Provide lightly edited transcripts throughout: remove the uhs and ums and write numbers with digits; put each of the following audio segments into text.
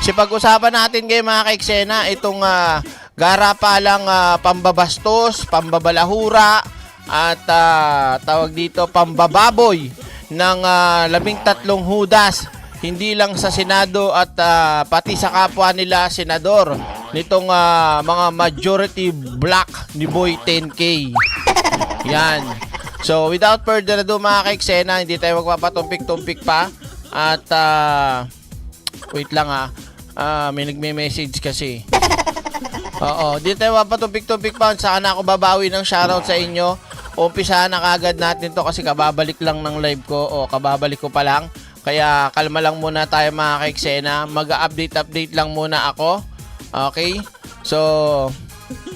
Pag-usapan natin ngayon mga kaiksena, itong garapalang pambabastos, pambabalahura, at tawag dito pambababoy ng 13 Hudas. Hindi lang sa Senado at pati sa kapwa nila senador nitong mga majority black ni Boy 10K. Yan. So without further ado mga kaiksena, hindi tayo magpapatumpik-tumpik pa. At wait lang may nagme-message kasi. Oo, di tayo mapatumpik-tumpik pa. Saka na ako babawi ng shoutout sa inyo. Umpisahan na kagad natin to kasi kababalik lang ng live ko. O kababalik ko pa lang. Kaya kalma lang muna tayo mga kaiksena. Mag-update lang muna ako. Okay? So,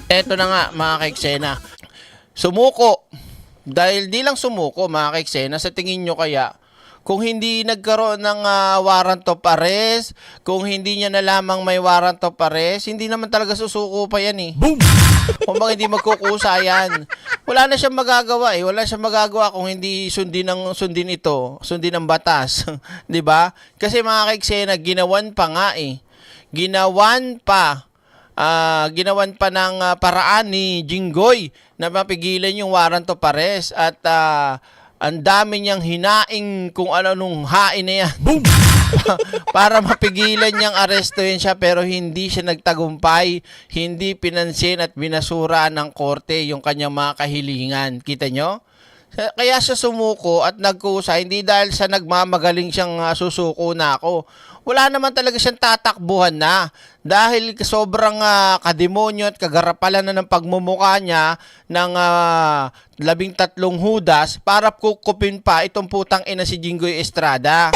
eto na nga mga kaiksena. Sumuko. Dahil di lang sumuko mga kaiksena, sa tingin nyo kaya, kung hindi nagkaroon ng warrant of arrest, kung hindi niya na lamang may warrant of arrest, hindi naman talaga susuko pa yan eh. Boom! Kung baka hindi magkukusa yan. Wala na siyang magagawa eh. Wala siyang magagawa kung hindi sundin ng batas. 'Di ba? Kasi mga kaiksena, ginawan pa nga eh. Ginawan pa ng paraan ni Jinggoy na mapigilan yung warrant of arrest at ang dami niyang hinaing kung ano nung hain na yan. Boom! Para mapigilan niyang arestuhin siya pero hindi siya nagtagumpay, hindi pinansin at binasura ng korte yung kanyang mga kahilingan. Kita nyo? Kaya siya sumuko at nagkusa, hindi dahil sa nagmamagaling siyang susuko na ako. Wala naman talaga siyang tatakbuhan na dahil sobrang kademonyo at kagarapalan na ng pagmumukha niya ng 13 Hudas para kukupin pa itong putang ina si Jinggoy Estrada.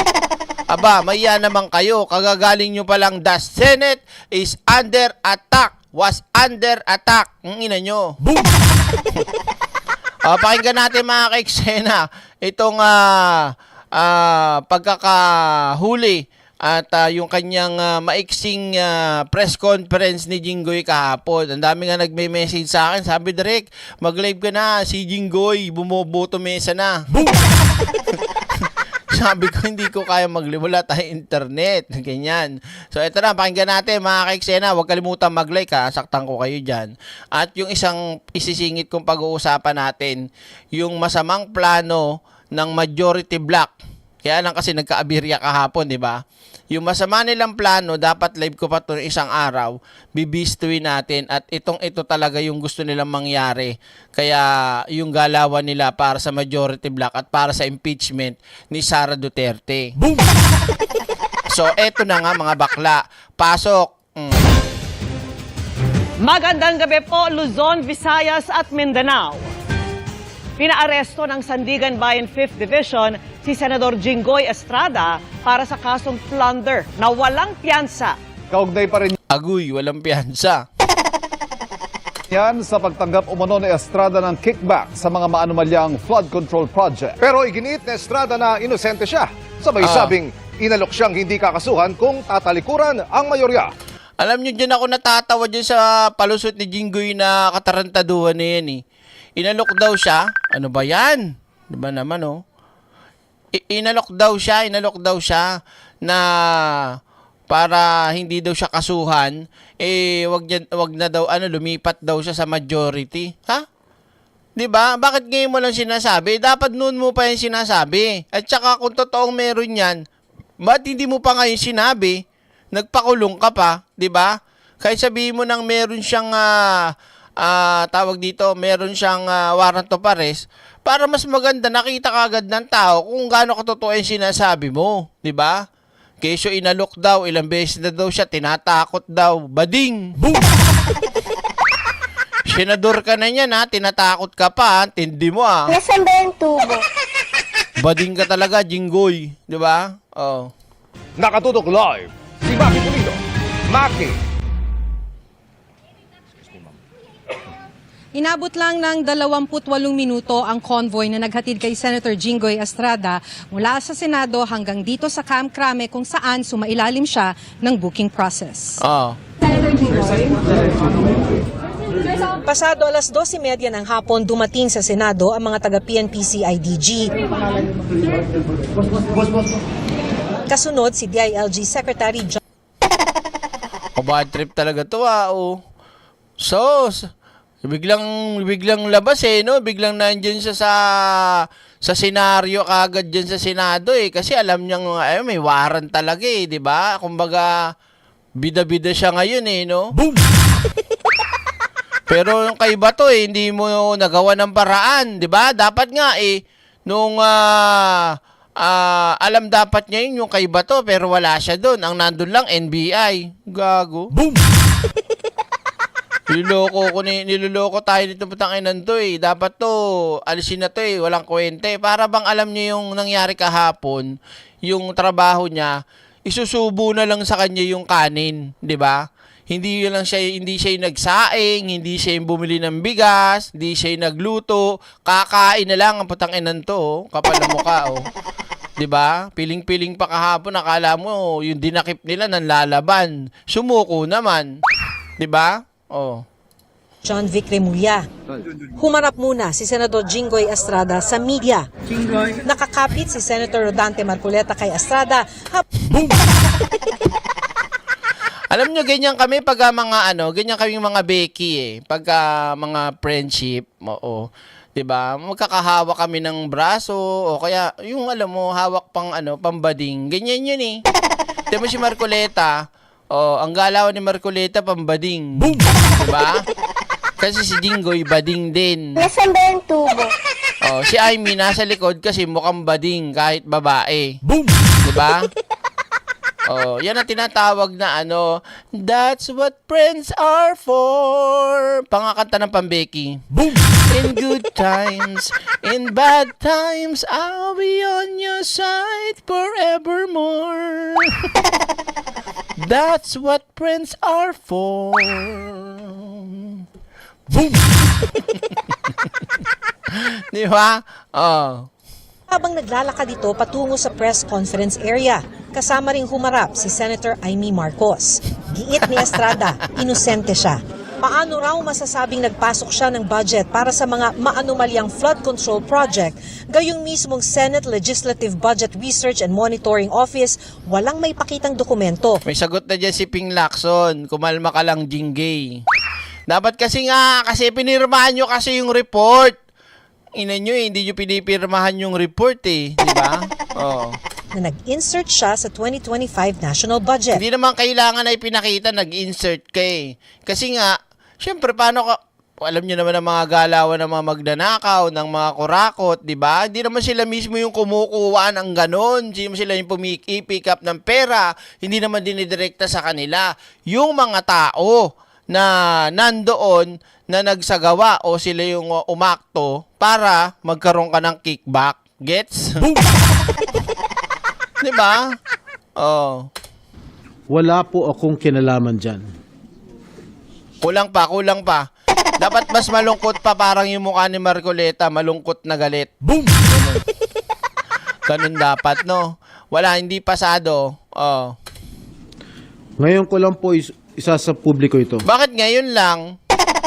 Aba, maya naman kayo, kagagaling nyo palang the Senate is under attack, was under attack. Ang ina nyo. Boom! Pakinggan natin mga kaiksena itong pagkakahuli at yung kanyang maiksing press conference ni Jinggoy kahapon. Ang dami nga nagme-message sa akin. Sabi, Direk, mag-live ka na. Si Jinggoy, bumoboto mesa na. Sabi ko, hindi ko kaya mag-live. Wala tayong internet. Ganyan. So, ito na. Pakinggan natin, mga kaiksena. Huwag kalimutan mag-like, ha. Saktan ko kayo dyan. At yung isang isisingit kong pag-uusapan natin, yung masamang plano ng majority black. Kaya lang kasi nagka-abirya kahapon, di ba? Yung masama nilang plano, dapat live ko pa ito isang araw, bibistuin natin at ito talaga yung gusto nilang mangyari. Kaya yung galawan nila para sa majority black at para sa impeachment ni Sara Duterte. Boom! So, eto na nga mga bakla. Pasok! Magandang gabi po, Luzon, Visayas at Mindanao. Pinaaresto ng Sandigan Bayan 5th Division si Senador Jinggoy Estrada para sa kasong plunder na walang piyansa. Kaugnay pa rin Agoy, walang piyansa. yan sa pagtanggap umano ni Estrada ng kickback sa mga maanumalyang flood control project. Pero iginiit ni Estrada na inosente siya. Sabay sabing inalok siyang hindi kakasuhan kung tatalikuran ang mayorya. Alam nyo, dyan ako natatawa dyan sa palusot ni Jinggoy na katarantaduhan na yan eh. Inalok daw siya. Ano ba yan? Diba naman oh? Inalok daw siya na para hindi daw siya kasuhan, wag na daw lumipat daw siya sa majority. Ha? 'Di ba? Bakit ngayon mo lang sinasabi? Dapat noon mo pa 'yan sinasabi. At saka kung totoong meron 'yan, ba't hindi mo pa ngayon sinabi? Nagpakulong ka pa, 'di ba? Kahit sabihin mo nang meron siyang meron siyang warrant of arrest, para mas maganda nakita kagad ng tao kung gaano katotoo yung sinasabi mo, 'di ba? Kesyo inalok daw, ilang beses na daw siya tinatakot daw. Bading! Boom! Senador ka na niyan ha, tinatakot ka pa, tindi mo ah. Nasaan ba yung tubo? Bading ka talaga, Jinggoy, 'di ba? Oh. Nakatutok live si Maki Pulido. Maki. Inabot lang ng 28 minuto ang convoy na naghatid kay Senator Jinggoy Estrada mula sa Senado hanggang dito sa Camp Crame kung saan sumailalim siya ng booking process. Pasado alas 12:30 ng hapon dumating sa Senado ang mga taga-PNP-CIDG. Kasunod si DILG Secretary John. Bad trip talaga to oh. So, biglang labas no? Biglang nandiyan siya sa senaryo kagad dyan sa Senado kasi alam niyang may warrant talaga di ba? Kumbaga bida-bida siya ngayon no? Boom! Pero yung kay Bato hindi mo nagawa ng paraan, di ba? Dapat nga nung alam dapat niya yung kay Bato pero wala siya doon. Ang nandun lang NBI. Gago. Boom! Niloloko tayo dito patanginan to Dapat to, alisin na to walang kwenta Para bang alam niya yung nangyari kahapon, yung trabaho niya, isusubo na lang sa kanya yung kanin, di ba? Hindi siya yung nagsaing, hindi siya yung bumili ng bigas, hindi siya yung nagluto, kakain na lang ang patanginan to, kapal na mukha 'Di ba? Piling-piling pa kahapon, akala mo yung dinakip nila nanlalaban. Sumuko naman. 'Di ba? John Vic Remulla. Humarap muna si Senador Jinggoy Estrada sa media. Nakakapit si Senator Rodante Marcoleta kay Estrada. Alam nyo, ganyan kami pagka ganyan kaming mga Becky pagka mga friendship, 'di ba? Magkakahawa kami ng braso o kaya yung alam mo, hawak pang pambading. Ganyan yun Tingnan mo si Marcoleta, ang galaw ni Marcoleta pambading. Boom! 'Di ba? Kasi si Jinggoy bading din. Nasaan ba yung tubo? Si Amy nasa likod kasi mukhang bading kahit babae. Boom! 'Di ba? Yan ang tinatawag na that's what friends are for. Pangakanta ng Pambeki. Boom! In good times, in bad times, I'll be on your side forevermore. That's what friends are for. Boom! Di ba? Habang naglalakad ito patungo sa press conference area, kasama ring humarap si Senator Amy Marcos. Giit ni Estrada, inosente siya. Paano raw masasabing nagpasok siya ng budget para sa mga maanomalyang flood control project, gayong mismong Senate Legislative Budget Research and Monitoring Office walang may pakitang dokumento. May sagot na dyan si Ping Lacson, kumalma ka lang Jinggay. Dapat kasi pinirmahan nyo kasi yung report. Ina nyo hindi nyo pinipirmahan yung report di ba? Na nag-insert siya sa 2025 national budget. Hindi naman kailangan na ipinakita, nag-insert ka Kasi nga, syempre paano ka, alam nyo naman ang mga galawan ng mga magnanakaw, ng mga kurakot, di ba? Hindi naman sila mismo yung kumukuha ng ganon. Hindi naman sila yung pick up ng pera. Hindi naman dinidirekta sa kanila. Yung mga tao na nandoon na nagsagawa o sila yung umakto para magkaroon ka ng kickback. Gets? Di ba? Wala po akong kinalaman dyan. Kulang pa. Dapat mas malungkot pa, parang yung mukha ni Marcoleta, malungkot na galit. Boom! Ganun dapat, no? Wala, hindi pasado. Ngayon ko lang po isa sa publiko ito. Bakit ngayon lang?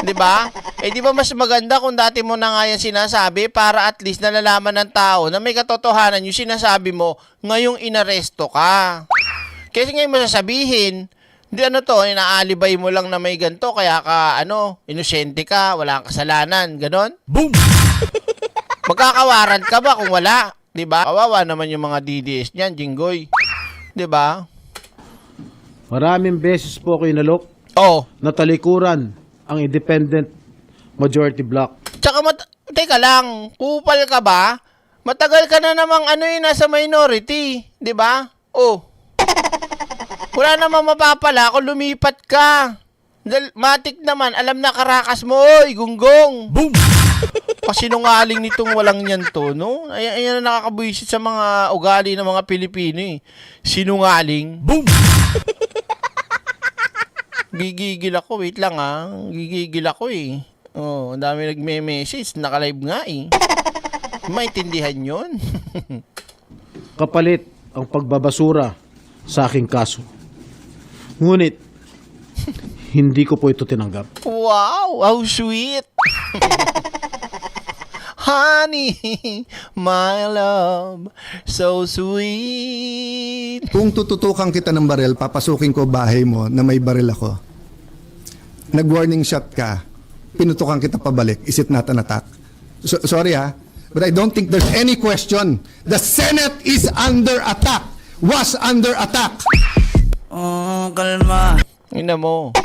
'Di ba? Di ba mas maganda kung dati mo na nga yan sinasabi para at least nalalaman ng tao na may katotohanan yung sinasabi mo ngayong inaresto ka. Kasi ngayon mo sasabihin, hindi inaalibay mo lang na may ganito kaya ka inosente ka, wala kang kasalanan, ganon? Boom! Magkakawaran ka ba kung wala? 'Di ba? Kawawa naman yung mga DDS niyan, Jinggoy. 'Di ba? Maraming beses po ako inalok. Natalikuran ang independent majority block. Tsaka teka lang, kupal ka ba? Matagal ka na namang nasa minority, 'di ba? Wala namang mapapala kung lumipat ka. Matik naman, alam na karakas mo, gunggong. Boom! Kasinungaling nitong walang yan to, no? Ayan na nakakabuisit sa mga ugali ng mga Pilipino Sinungaling. Boom! Gigigil ako, wait lang Gigigil ako ang dami nagme-message, naka-live nga Maintindihan yun. Kapalit ang pagbabasura sa aking kaso. Ngunit, hindi ko po ito tinanggap. Wow, how sweet. Honey, my love, so sweet. Kung tututukan kita ng baril, papasukin ko bahay mo na may baril ako. Nag-warning shot ka, pinutukan kita pabalik. Is it not an attack? Sorry ha, but I don't think there's any question. The Senate is under attack. Was under attack. Ina mo.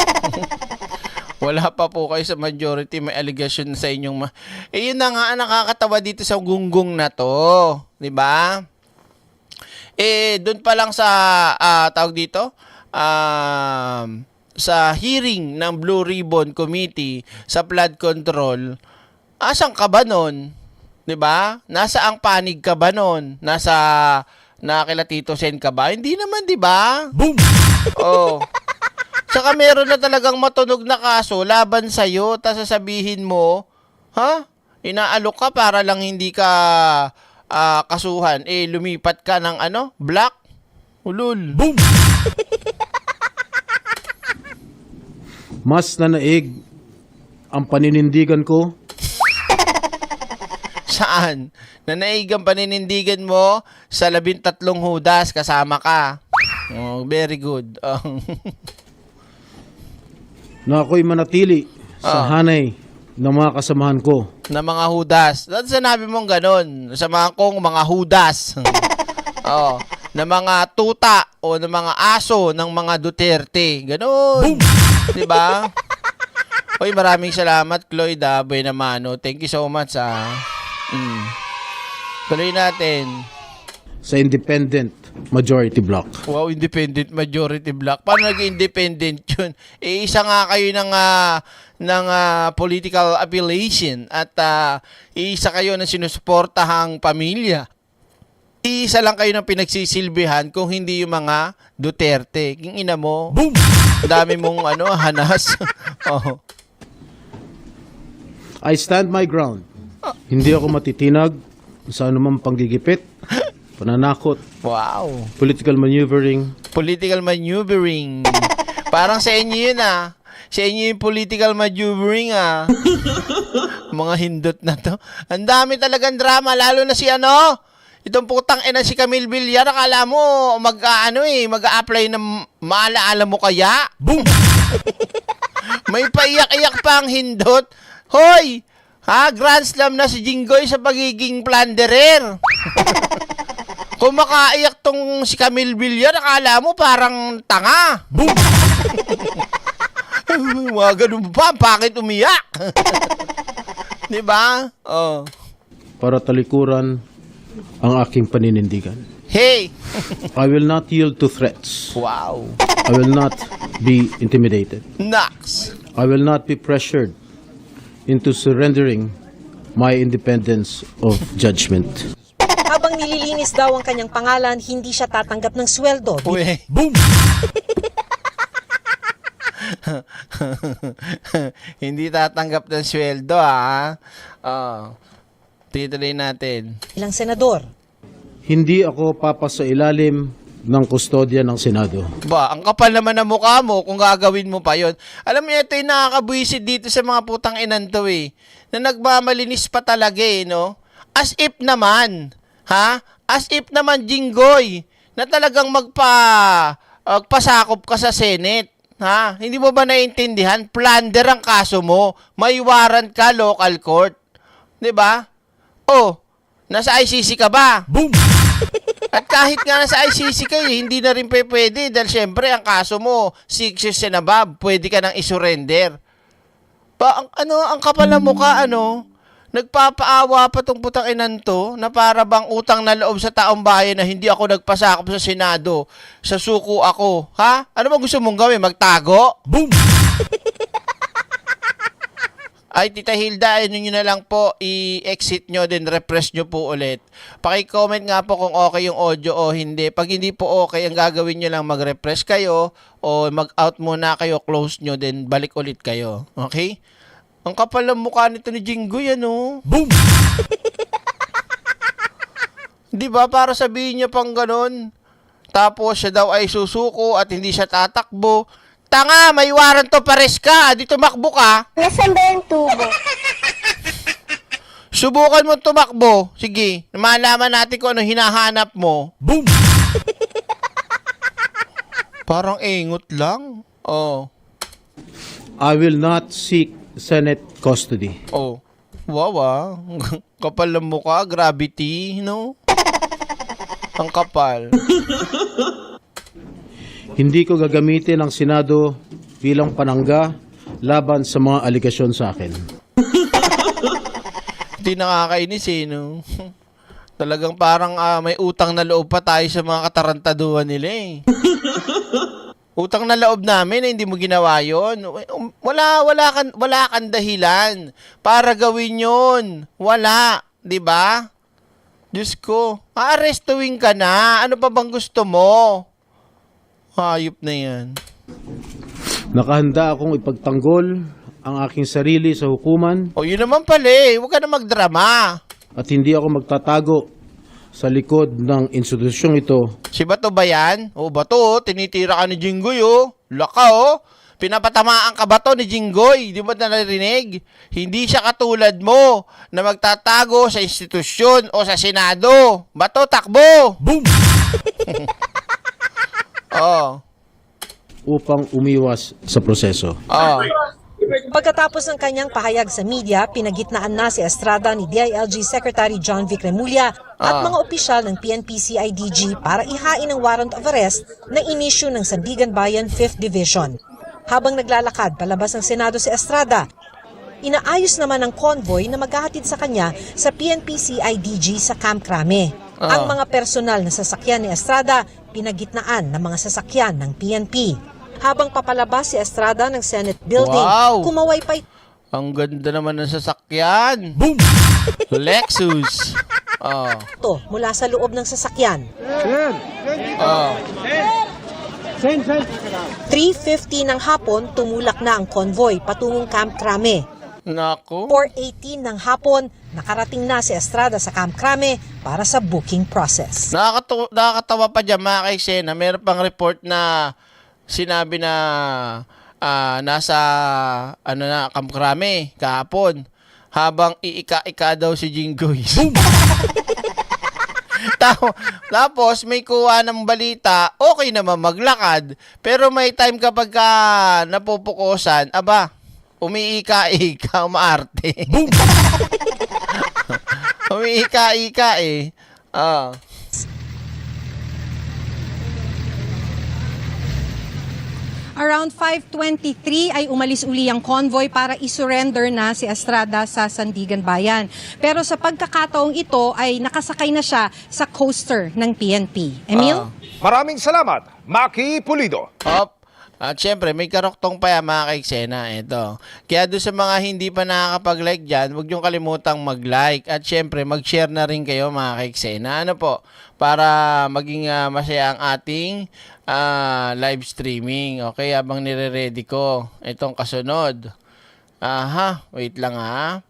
Wala pa po kayo sa majority, may allegation sa inyong yun na nga ang nakakatawa dito sa gunggong na to, 'di ba? Doon pa lang sa tawag dito, sa hearing ng Blue Ribbon Committee sa flood control, asan ka ba nun? 'Di ba? Nasa ang panig ka ba nun? Nasa kila Tito Sen ka ba? Hindi naman, 'di ba? Boom. Oh. Saka meron na talagang matunog na kaso laban sa'yo, tapos sasabihin mo, ha? Inaalok ka para lang hindi ka kasuhan. Lumipat ka ng black? Ulul. Boom! Mas nanaig ang paninindigan ko Saan? Nanaig ang paninindigan mo sa 13 Hudas, kasama ka. Oh, very good. na ako'y manatili sa hanay ng mga kasamahan ko. Na mga Hudas. Dahil sinabi mong ganon. Sa mga kong mga Hudas. Na mga tuta o na mga aso ng mga Duterte. Ganon. Diba? Oy, maraming salamat, Cloyd. Buena mano. Thank you so much. Tuloy natin. Sa independent majority block. Wow, independent majority block. Paano nag-independent yun? Isa nga kayo ng political affiliation at isa kayo na sinusuportahang pamilya. Isa lang kayo ng pinagsisilbihan kung hindi yung mga Duterte. King ina mo. Boom! Dami mong hanas. Oh. I stand my ground. Hindi ako matitinag sa anumang panggigipit, pananakot, Wow. political maneuvering. Political maneuvering. Parang sa inyo yun Sa inyo yung political maneuvering Mga hindot na to. Ang dami talagang drama, lalo na si itong putang ina si Camille Villar, akala mo mag-a-apply ng maalaala mo kaya? Boom! May paiyak-iyak pa ang hindot. Hoy! Grand Slam na si Jinggoy sa pagiging plunderer. Kung makaiyak tong si Camille Villar, akala mo parang tanga. Boom! Mga ganun pa, bakit umiyak? Diba? Oh. Para talikuran ang aking paninindigan. Hey! I will not yield to threats. Wow. I will not be intimidated. Nax. I will not be pressured into surrendering my independence of judgment. Habang nililinis daw ang kanyang pangalan, hindi siya tatanggap ng sweldo. Uy. Boom! Hindi tatanggap ng sweldo, tituloy natin. Bilang senador. Hindi ako papasa ilalim ng kustodya ng Senado. Ba, ang kapal naman ng mukha mo kung gagawin mo pa yon. Alam mo, ito yung nakakabwisit dito sa mga putang inan to na nagmamalinis pa talaga no? As if naman, As if naman, Jinggoy, na talagang magpasakop ka sa Senate. Hindi mo ba naiintindihan? Plunder ang kaso mo. May warrant ka, local court. 'Di ba? Nasa ICC ka ba? Boom! At kahit nga nasa ICC ka, hindi na rin pwede dahil syempre ang kaso mo 6 years and above, pwede ka nang isurrender. Ang kapal ng mukha, nagpapaawa pa tong putang inan to na para bang utang na loob sa taong bayan na hindi ako nagpasakop sa Senado, sa suko ako. Ano ba gusto mong gawin? Magtago? Boom! Ay, Tita Hilda, nyo na lang po, i-exit nyo, then refresh nyo po ulit. Paki-comment nga po kung okay yung audio o hindi. Pag hindi po okay, ang gagawin nyo lang, mag-refresh kayo o mag-out muna kayo, close nyo, then balik ulit kayo. Okay? Ang kapal ng mukha nito ni Jinggoy, Boom! Di ba? Para sabihin niya pang ganon. Tapos siya daw ay susuko at hindi siya tatakbo. Tanga, may warrant to, pares ka. Di tumakbo ka. Nasaan ba yung tubo? Subukan mo tumakbo. Sige, malaman natin kung ano hinahanap mo. Boom! Parang engot lang. Oh. I will not seek Senate custody. Oh. Wow, ah. Kapal ng mukha, gravity, no? Ang kapal. Hindi ko gagamitin ang Senado bilang panangga laban sa mga aligasyon sa akin. Hindi nakakainis eh, no? Talagang parang may utang na loob pa tayo sa mga katarantaduhan nila eh. Utang na loob namin eh, hindi mo ginawa yun. Wala kang dahilan para gawin yun. Wala, di ba? Diyos ko, aarestuin ka na. Ano pa bang gusto mo? Hayop na yan. Nakahanda akong ipagtanggol ang aking sarili sa hukuman O yun naman pala eh, huwag ka na magdrama. at hindi ako magtatago sa likod ng institusyong ito. Si Bato ba yan? O Bato, tinitira ka ni Jinggoy oh. Laka oh. Pinapatamaan ka ba to ni Jinggoy? Di ba narinig? Hindi siya katulad mo na magtatago sa institusyon o sa Senado. Bato, takbo! Boom! Oh. Upang umiwas sa proseso. Oh. Pagkatapos ng kanyang pahayag sa media, pinagitnaan na si Estrada ni DILG Secretary John Vic Remulla at mga opisyal ng PNP-CIDG para ihain ang warrant of arrest na inisyu ng Sandigan Bayan 5th Division. Habang naglalakad palabas ng Senado si Estrada, inaayos naman ang convoy na maghahatid sa kanya sa PNP-CIDG sa Camp Crame. Ang mga personal na sasakyan ni Estrada, pinagitnaan ng mga sasakyan ng PNP. Habang papalabas si Estrada ng Senate building, Wow! kumaway pa Ang ganda naman ng sasakyan. Boom! Lexus. Oh. ito mula sa loob ng sasakyan. Oh. 3:50 ng hapon, tumulak na ang convoy patungong Camp Crame. Nako. 4:18 ng hapon, nakarating na si Estrada sa Camp Crame para sa booking process. Nakakatawa pa dyan mga kaisena. Meron pang report na sinabi na nasa Camp Crame kahapon habang iika-ika daw si Jinggoy. Tapos may kuha ng balita, okay naman maglakad, pero may time kapag napupukusan, aba, umiika-ika, umaarte. Boom! Umiika-ika eh. Around 5:23 ay umalis uli ang convoy para isurrender na si Estrada sa Sandigan Bayan. Pero sa pagkakataong ito ay nakasakay na siya sa coaster ng PNP. Emil? Maraming salamat, Maki Pulido. Hop. At syempre, may karoktong pa yan mga kaiksena. Ito. Kaya doon sa mga hindi pa nakakapag-like dyan, huwag niyong kalimutang mag-like. At syempre, mag-share na rin kayo mga kaiksena. Ano po? Para maging masaya ang ating live streaming. Okay, habang nire-ready ko itong kasunod. Aha, wait lang ha.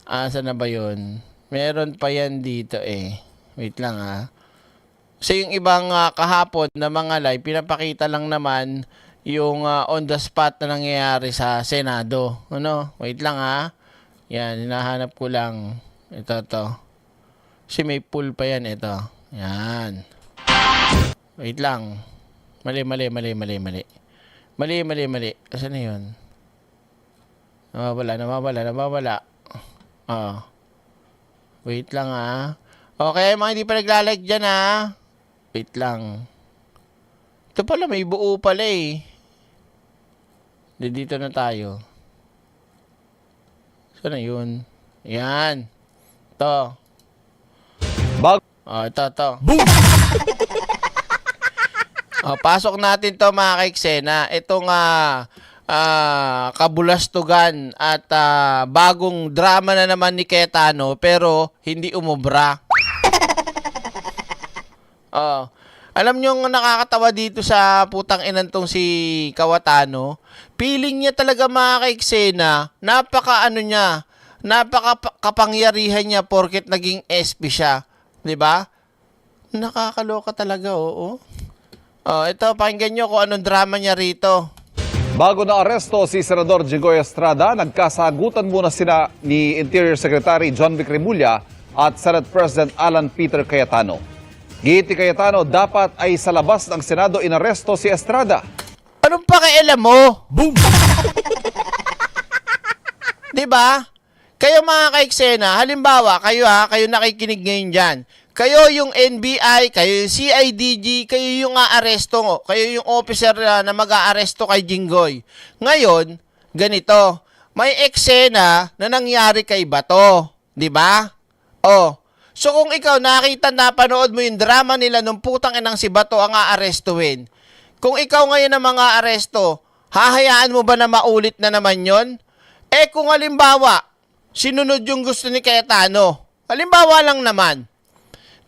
Saan na ba yun? Meron pa yan dito eh. Wait lang ha. So yung ibang kahapon na mga live, pinapakita lang naman yung on the spot na nangyayari sa Senado. Ano? Wait lang ha. Yan, hinahanap ko lang. Ito to. Kasi may pool pa yan ito. Yan. Wait lang. Mali. Asan na yun? Nawawala. Wait lang ha. Okay, mga hindi pa naglalike dyan ha. Wait lang. Ito pala, may buo pala eh. Dito na tayo. Saan na yun? Yan. Ito. Ito. Boom! Pasok natin to mga kaiksena. Itong kabulastugan at bagong drama na naman ni Cayetano pero hindi umubra. Alam nyo ang nakakatawa dito sa putang inantong si Cayetano? Feeling niya talaga mga kaiksena, napaka-kapangyarihan niya porket naging SP siya. 'Di ba? Nakakaloka talaga, oo. Ito, pakinggan nyo kung anong drama niya rito. Bago na aresto si Senador Jinggoy Estrada, nagkasagutan muna sila ni Interior Secretary John Vic Remulla at Senate President Alan Peter Cayetano. Giit ni Cayetano, dapat ay sa labas ng Senado inaresto si Estrada. Anong pakialam mo? Boom! Diba? Kayo mga kaiksena, halimbawa, kayo nakikinig ngayon dyan. Kayo yung NBI, kayo yung CIDG, kayo yung aaresto, kayo yung officer na mag-aaresto kay Jinggoy. Ngayon, ganito, may eksena na nangyari kay Bato, di ba? Oh, so kung ikaw nakita na panood mo yung drama nila nung putang inang si Bato ang aarestuhin, kung ikaw ngayon ang mga aresto, hahayaan mo ba na maulit na naman yon? Eh kung halimbawa, sinunod yung gusto ni Cayetano, halimbawa lang naman,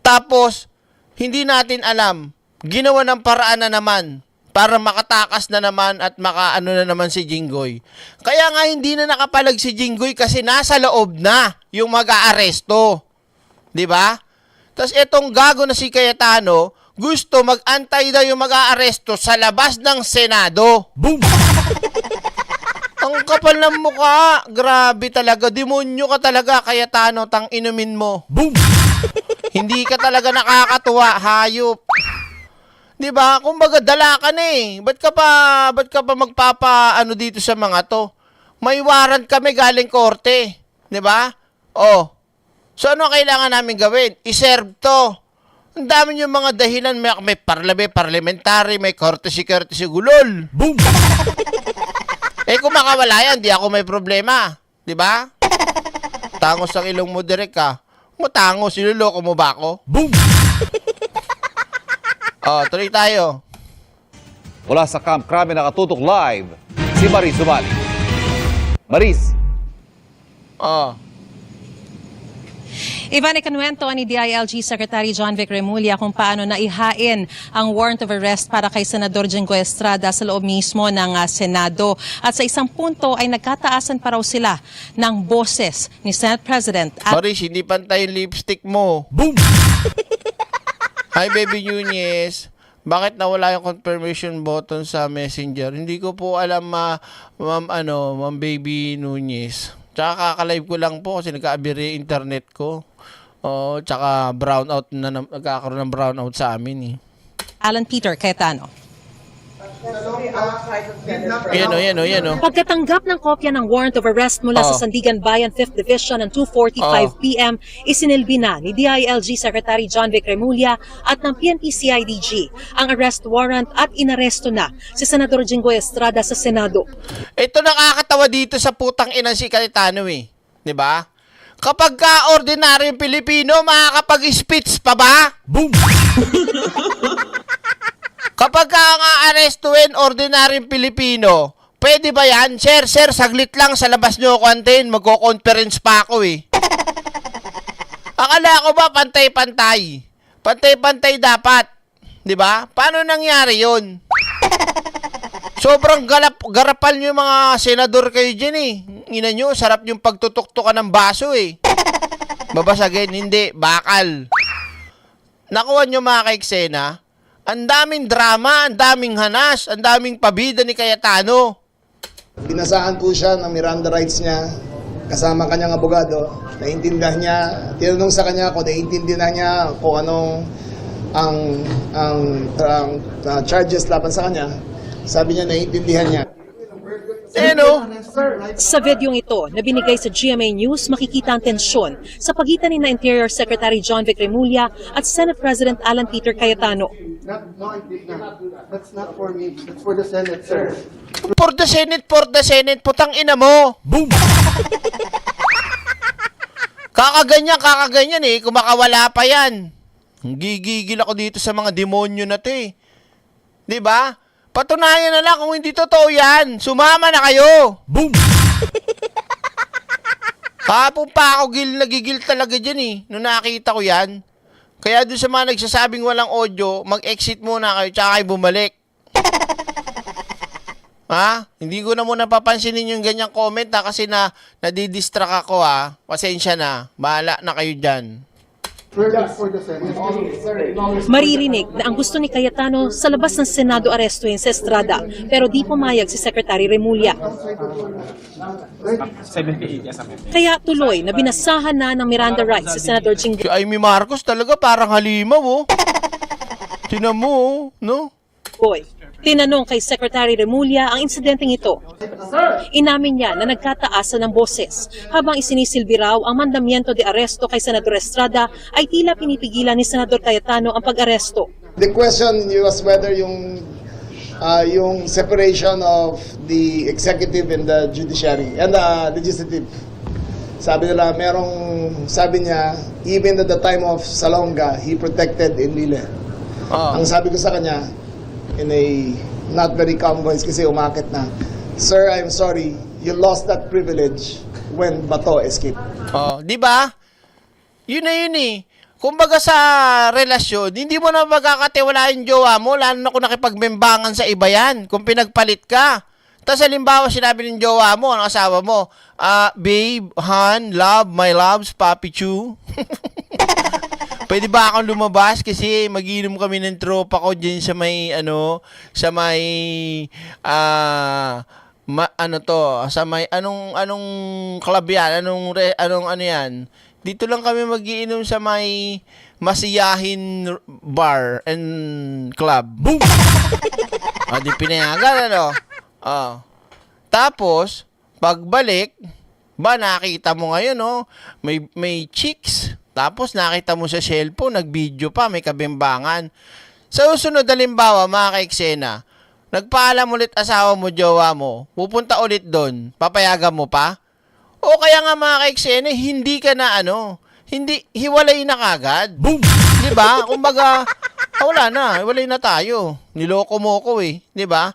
tapos, hindi natin alam, ginawa ng paraan na naman para makatakas na naman at makaano na naman si Jinggoy. Kaya nga hindi na nakapalag si Jinggoy kasi nasa loob na yung mag-aaresto. Diba? Tapos itong gago na si Cayetano, gusto mag-antay daw yung mag-aaresto sa labas ng Senado. Boom! Ang kapal ng mukha. Grabe talaga. Demonyo ka talaga, Cayetano. Tang inumin mo. Boom! Hindi ka talaga nakakatuwa, hayop. 'Di ba? Kumbaga dala ka na eh. Ba't ka pa magpapa dito sa mga 'to? May warrant kami galing korte, 'di ba? Oh. So ano kailangan namin gawin? I-serve 'to. Ang dami yung mga dahilan, may parliamentary, may courtesy gulol. Boom. Kung makawala yan, di ako may problema, 'di ba? Tangos ang ilong mo direk ka. Matangos, siluloko mo ba ako? Boom! Tuloy tayo. Mula sa Camp Crame nakatutok live, si Maris Zumali. Maris. Ivan, ikinuwento ni DILG Secretary John Vic Remulla kung paano naihain ang warrant of arrest para kay Senador Jinggoy Estrada sa loob mismo ng Senado. At sa isang punto ay nagkataasan pa raw sila ng boses ni Senate President. Maris, hindi pantay yung lipstick mo. Boom! Hi, Baby Nunez. Bakit nawala yung confirmation button sa Messenger? Hindi ko po alam, Ma'am Baby Nunez. Tsaka kakalive ko lang po kasi nagka-abiri internet ko. Tsaka brownout na nagkakaroon ng brownout sa amin eh. Alan Peter Cayetano. Yan o. Pagkatanggap ng kopya ng warrant of arrest mula sa Sandigan Bayan 5th Division ng 2:45 p.m., isinilbi na ni DILG Secretary John Vic Remulla at ng PNP CIDG ang arrest warrant at inaresto na si Senador Jinggoy Estrada sa Senado. Ito nakakatawa dito sa putang ina si Cayetano eh. 'Di ba? Kapag ka ordinaryong Pilipino, makakapag-speech pa ba? Boom! Kapag ka nga arestuin ordinaryong Pilipino, pwede ba yan? Sir, saglit lang sa labas nyo ako antayin. Magko-conference pa ako eh. Akala ko ba pantay-pantay? Pantay-pantay dapat. 'Di ba? Paano nangyari yun? Sobrang garapal nyo mga senador kayo dyan eh. Ina nyo, sarap yung pagtutuktukan ng baso eh. Babasagin, hindi, bakal. Nakuha nyo mga kaiksena, ang daming drama, ang daming hanas, ang daming pabida ni Cayetano. Binasaan po siya ng Miranda rights niya, kasama kanyang abogado. Naintindihan niya, tinanong sa kanya kung naintindihan niya kung anong ang charges laban sa kanya. Sabi niya, naiintindihan niya. Sa videong ito na binigay sa GMA News, makikita ang tensyon sa pagitan ni Interior Secretary John Vic Remulla at Senate President Alan Peter Cayetano. That's not for me. That's for the Senate, sir. For the Senate, putang ina mo. Boom! Kakaganyan eh, kumakawala pa yan. Gigigil ako dito sa mga demonyo na to eh. 'Di ba? Patunayan na lang kung hindi totoo yan. Sumama na kayo. Boom! Kapong pa ako nagigil talaga dyan eh. Nung nakita ko yan. Kaya doon sa mga nagsasabing walang audio, mag-exit muna kayo tsaka kayo bumalik. Ha? Hindi ko na muna papansinin yung ganyang comment kasi nadidistract ako ha. Pasensya na. Bahala na kayo dyan. Maririnig na ang gusto ni Cayetano sa labas ng Senado arestuhin si Estrada, pero di pumayag si Secretary Remulla. Kaya tuloy na binasahan na ng Miranda rights si Senator Si Amy Marcos talaga parang halimaw, oh. Tinan mo, oh, no? Jinggoy. Tinanong kay Secretary Remulla ang insidenteng ito. Inamin niya na nagkataasan ng boses habang isinisilbi raw ang mandamiento de aresto kay Senador Estrada ay tila pinipigilan ni Senador Cayetano ang pag-aresto. The question was whether yung separation of the executive and the judiciary and the legislative. Sabi niya, even at the time of Salonga, he protected Enrile. Ang sabi ko sa kanya, in a not very calm voice kasi umakit na, "Sir, I'm sorry, you lost that privilege when Bato escaped." Oh, di ba? Yun na yun eh. Kumbaga sa relasyon, hindi mo na magkakatiwala yung jowa mo, lalo na kung nakipagbembangan sa iba yan, kung pinagpalit ka. Tapos halimbawa, sinabi ng jowa mo, ang asawa mo, babe, hon, love, my loves, papi chew. Pwede ba akong lumabas kasi mag-inom kami ng tropa ko dyan sa may anong club yan, ano yan? Dito lang kami mag-iinom sa may Masiyahin Bar and Club. Boom! Di pinayagan, ano? Tapos, pagbalik, nakita mo ngayon, no? May chicks. Tapos nakita mo sa cellphone, nag-video pa, may kabimbangan. Sa susunod halimbawa, mga ka-eksena, nagpaalam ulit asawa mo, jowa mo, pupunta ulit doon, papayagan mo pa? O kaya nga mga ka-eksena, hindi ka na hiwalay na kagad. Boom! Diba? Kumbaga, wala na, hiwalay na tayo. Niloko mo ko eh, diba?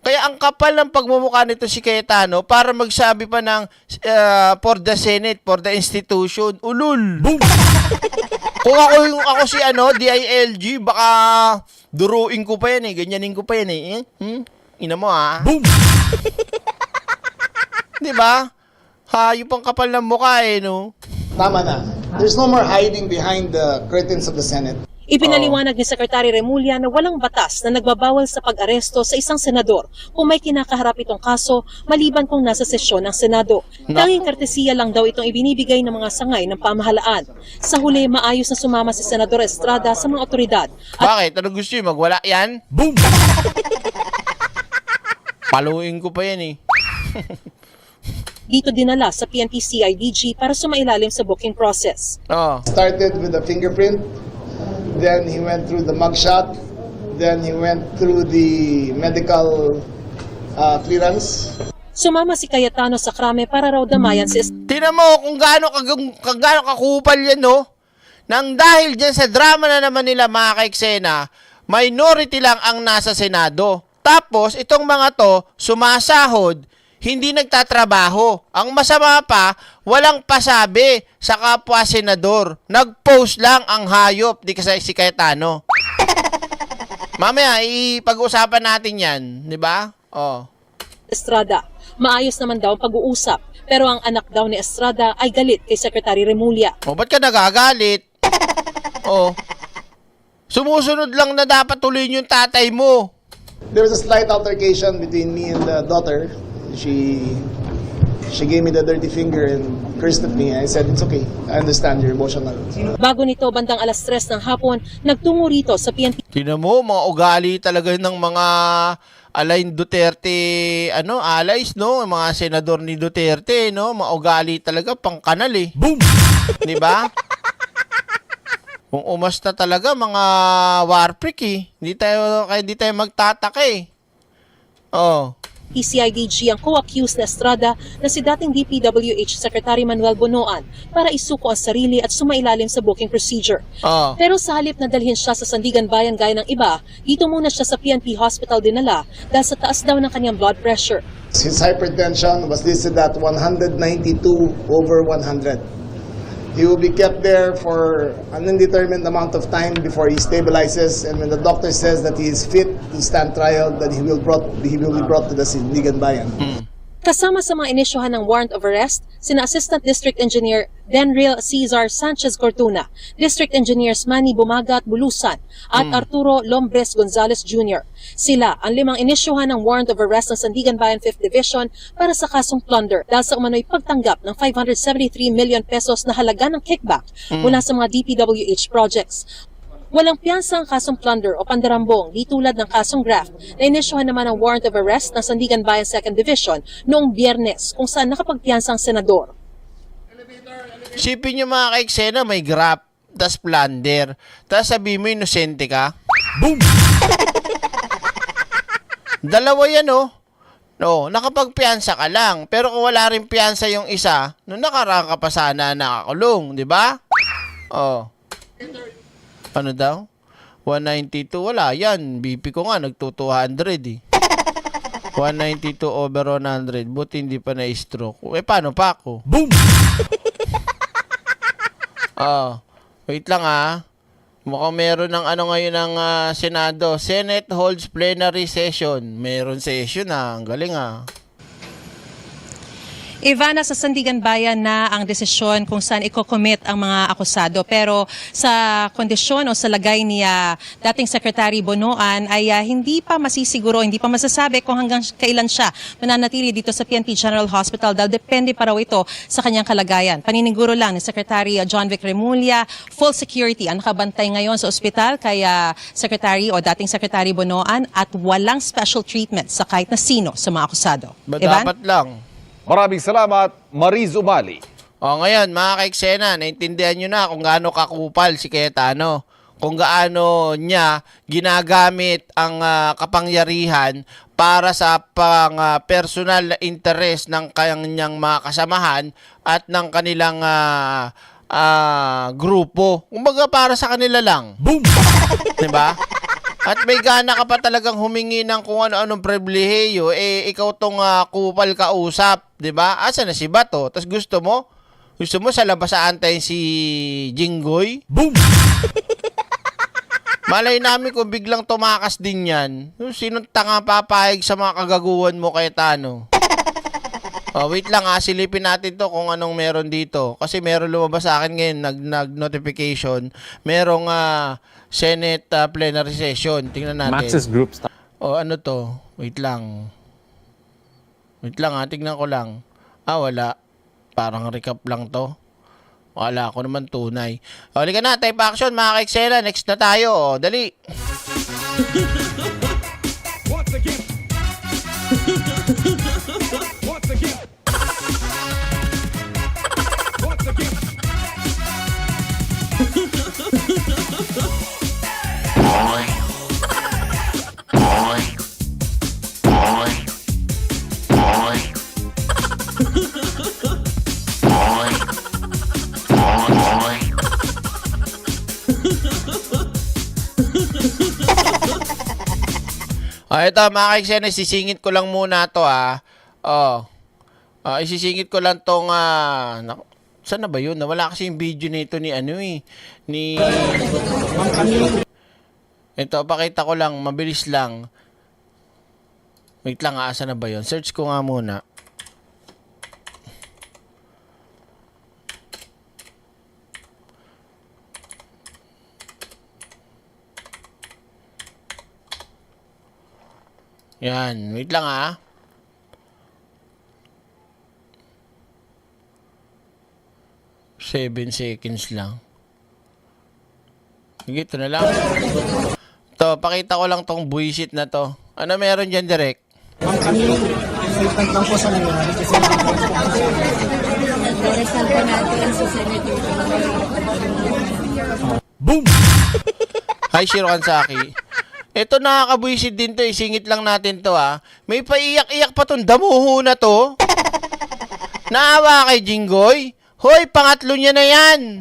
Kaya ang kapal ng pagmumukha nito si Cayetano para magsabi pa ng for the Senate, for the institution. Ulul! Boom! Kung ako si DILG, baka duruin ko pa yan eh. Ganyanin ko pa yan eh. Ina mo ah. Boom! Diba? Hayop ang kapal ng mukha eh, no? Tama na. There's no more hiding behind the curtains of the Senate. Ipinaliwanag ni Secretary Remulla na walang batas na nagbabawal sa pag-aresto sa isang senador kung may kinakaharap itong kaso maliban kung nasa sesyon ng Senado. Tanging kartesiya lang daw itong ibinibigay ng mga sangay ng pamahalaan. Sa huli, maayos na sumama si Senador Estrada sa mga otoridad. Bakit? Ano gusto nyo? Magwala yan? Boom! Paluin ko pa yan eh. Dito dinala sa PNP CIDG para sumailalim sa booking process. Started with the fingerprint, then he went through the mugshot, then he went through the medical clearance. Sumama si Cayetano sa krame para raw damayan si Tingnan mo kung gaano kakupal yan, no? Nang dahil dyan sa drama na naman nila, mga ka-eksena, minority lang ang nasa Senado. Tapos, itong mga to, sumasahod, hindi nagtatrabaho. Ang masama pa, walang pasabi sa kapwa senador. Nag-post lang ang hayop, di kasi si Cayetano. Mamaya, ipag-usapan natin yan, di ba? Estrada. Maayos naman daw ang pag-uusap, pero ang anak daw ni Estrada ay galit kay Secretary Remulla. Ba't ka nagagalit? Sumusunod lang na dapat tuloy yung tatay mo. There was a slight altercation between me and the daughter. She gave me the dirty finger and cursed at me. I said, "It's okay. I understand you're emotional." Bago nito, bandang 3:00 ng hapon, nagtungo rito sa PNP Tingnan mo, mga ugali talaga ng mga Alain Duterte, allies, no? Mga senador ni Duterte, no? Mga ugali talaga, pangkanal eh. Boom! Di ba? Kung umasta talaga, mga war freak eh. Hindi tayo magtataka eh. PCIDG ang co-accused na Estrada na si dating DPWH Secretary Manuel Bonoan para isuko ang sarili at sumailalim sa booking procedure. Pero sa halip na dalhin siya sa Sandigan Bayan gaya ng iba, dito muna siya sa PNP Hospital dinala dahil sa taas daw ng kanyang blood pressure. His hypertension was listed at 192/100. He will be kept there for an undetermined amount of time before he stabilizes, and when the doctor says that he is fit to stand trial, then he will be brought to the Sandigan Bayan. Kasama sa mga inisyuhan ng warrant of arrest, sina Assistant District Engineer Benril Cesar Sanchez Cortuna, District Engineers Manny Bumaga at Bulusan, at Arturo Lombres Gonzalez Jr. Sila ang 5 inisyuhan ng warrant of arrest ng Sandigan Bayan 5th Division para sa kasong plunder dahil sa umano'y pagtanggap ng 573 million pesos na halaga ng kickback mula sa mga DPWH projects. Walang piyansa ang kasong plunder o pandarambong di tulad ng kasong graft na inisyuhan naman ang warrant of arrest ng Sandigan Bayan 2nd Division noong Biyernes kung saan nakapagpiyansa ang senador. Sipin nyo mga ka-eksena, may grab, tas plunder, tas sabi mo inosente ka. Boom! Dalawa yan oh. No, nakapagpiyansa ka lang. Pero kung wala rin piyansa yung isa, no nakaraan ka pa sana nakakulong, di ba? Oh. Ano daw? 192, wala yan. BP ko nga, nagto-200 eh. 192 over 100. Buti hindi pa na-stroke. Eh, paano pa ako? Boom! Wait lang Mukhang meron ng ano ngayon ng Senado. Senate holds plenary session. Meron session Ang galing Ivana, sa Sandigan Bayan na ang desisyon kung saan i-commit ang mga akusado. Pero sa kondisyon o sa lagay ni dating Secretary Bonoan ay hindi pa masisiguro, hindi pa masasabi kung hanggang kailan siya mananatili dito sa PNP General Hospital dahil depende pa raw ito sa kanyang kalagayan. Paniniguro lang ni Secretary John Vic Remulla, full security ang nakabantay ngayon sa ospital kay Secretary o dating Secretary Bonoan at walang special treatment sa kahit na sino sa mga akusado. Dapat lang. Maraming salamat, Mariz Umali. Ngayon, mga ka-eksena, naintindihan nyo na kung gaano kakupal si Cayetano. Kung gaano niya ginagamit ang kapangyarihan para sa personal na interest ng kanyang mga kasamahan at ng kanilang grupo. Kumbaga para sa kanila lang. Boom! Diba? At may gana ka pa talagang humingi ng kung ano-anong pribilehiyo, ikaw tong kupal kausap, di ba? Asa na si Bato? Tapos gusto mo sa labas aantayin si Jinggoy? Boom! Malay namin kung biglang tumakas din yan. Sinong tanga papayag sa mga kagaguhan mo, Cayetano? Wait lang silipin natin to kung anong meron dito. Kasi meron lumabas sa akin ngayon, nag-notification. Merong Senate plenary session. Tingnan natin. Maxis Groups. Ano to? Wait lang. Tingnan ko lang. Wala. Parang recap lang to. Wala ako naman tunay. Halika na, type action mga ka-eksena. Next na tayo. Dali. Ito mga ka-eksena, isisingit ko lang muna to isisingit ko lang tong saan na ba yun? Nawala kasi yung video nito ni ito, pakita ko lang, mabilis lang. Wait lang saan na ba yun? Search ko nga muna. Yan, wait lang 7 seconds lang. Sige, ito na lang. Ito, pakita ko lang tong buisit na to. Ano meron dyan, direct? Ma'am, kami consultant lang po sa nangyari kasi result po natin sa Senate. Boom! Hi, Shiro Kansaki. Ito nakakabuisit din to, isingit lang natin to May paiyak-iyak pa tong damuho na to. Naawa kay Jinggoy. Hoy, pangatlo niya na yan.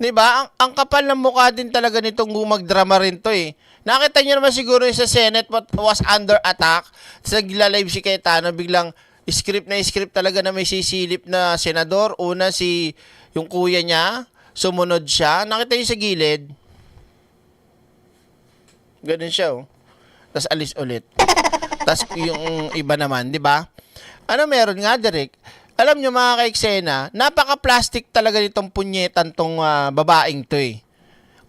Diba? Ang kapal ng mukha din talaga nitong gumagdrama rin to Nakita niyo naman siguro sa Senate what was under attack. Sa nagla-live si Cayetano, biglang script talaga na may sisilip na senador. Una yung kuya niya, sumunod siya. Nakita niyo sa gilid. Ganun siya Tapos alis ulit. Tas yung iba naman, di ba? Ano meron nga, Derek? Alam nyo mga ka-eksena, napaka-plastic talaga nitong punyetan tong babaeng to eh.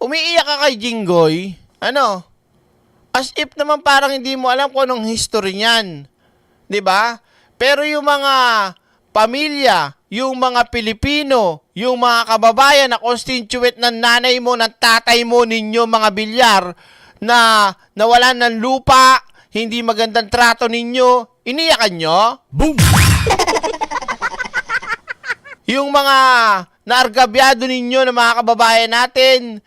Umiiyak ka kay Jinggoy, ano? As if naman parang hindi mo alam kung anong history niyan. 'Di ba? Pero yung mga pamilya, yung mga Pilipino, yung mga kababayan na constituent ng nanay mo, ng tatay mo ninyo, mga bilyar, na nawalan ng lupa, hindi magandang trato ninyo, iniyakan nyo? Boom! Yung mga naargabyado ninyo ng mga kababayan natin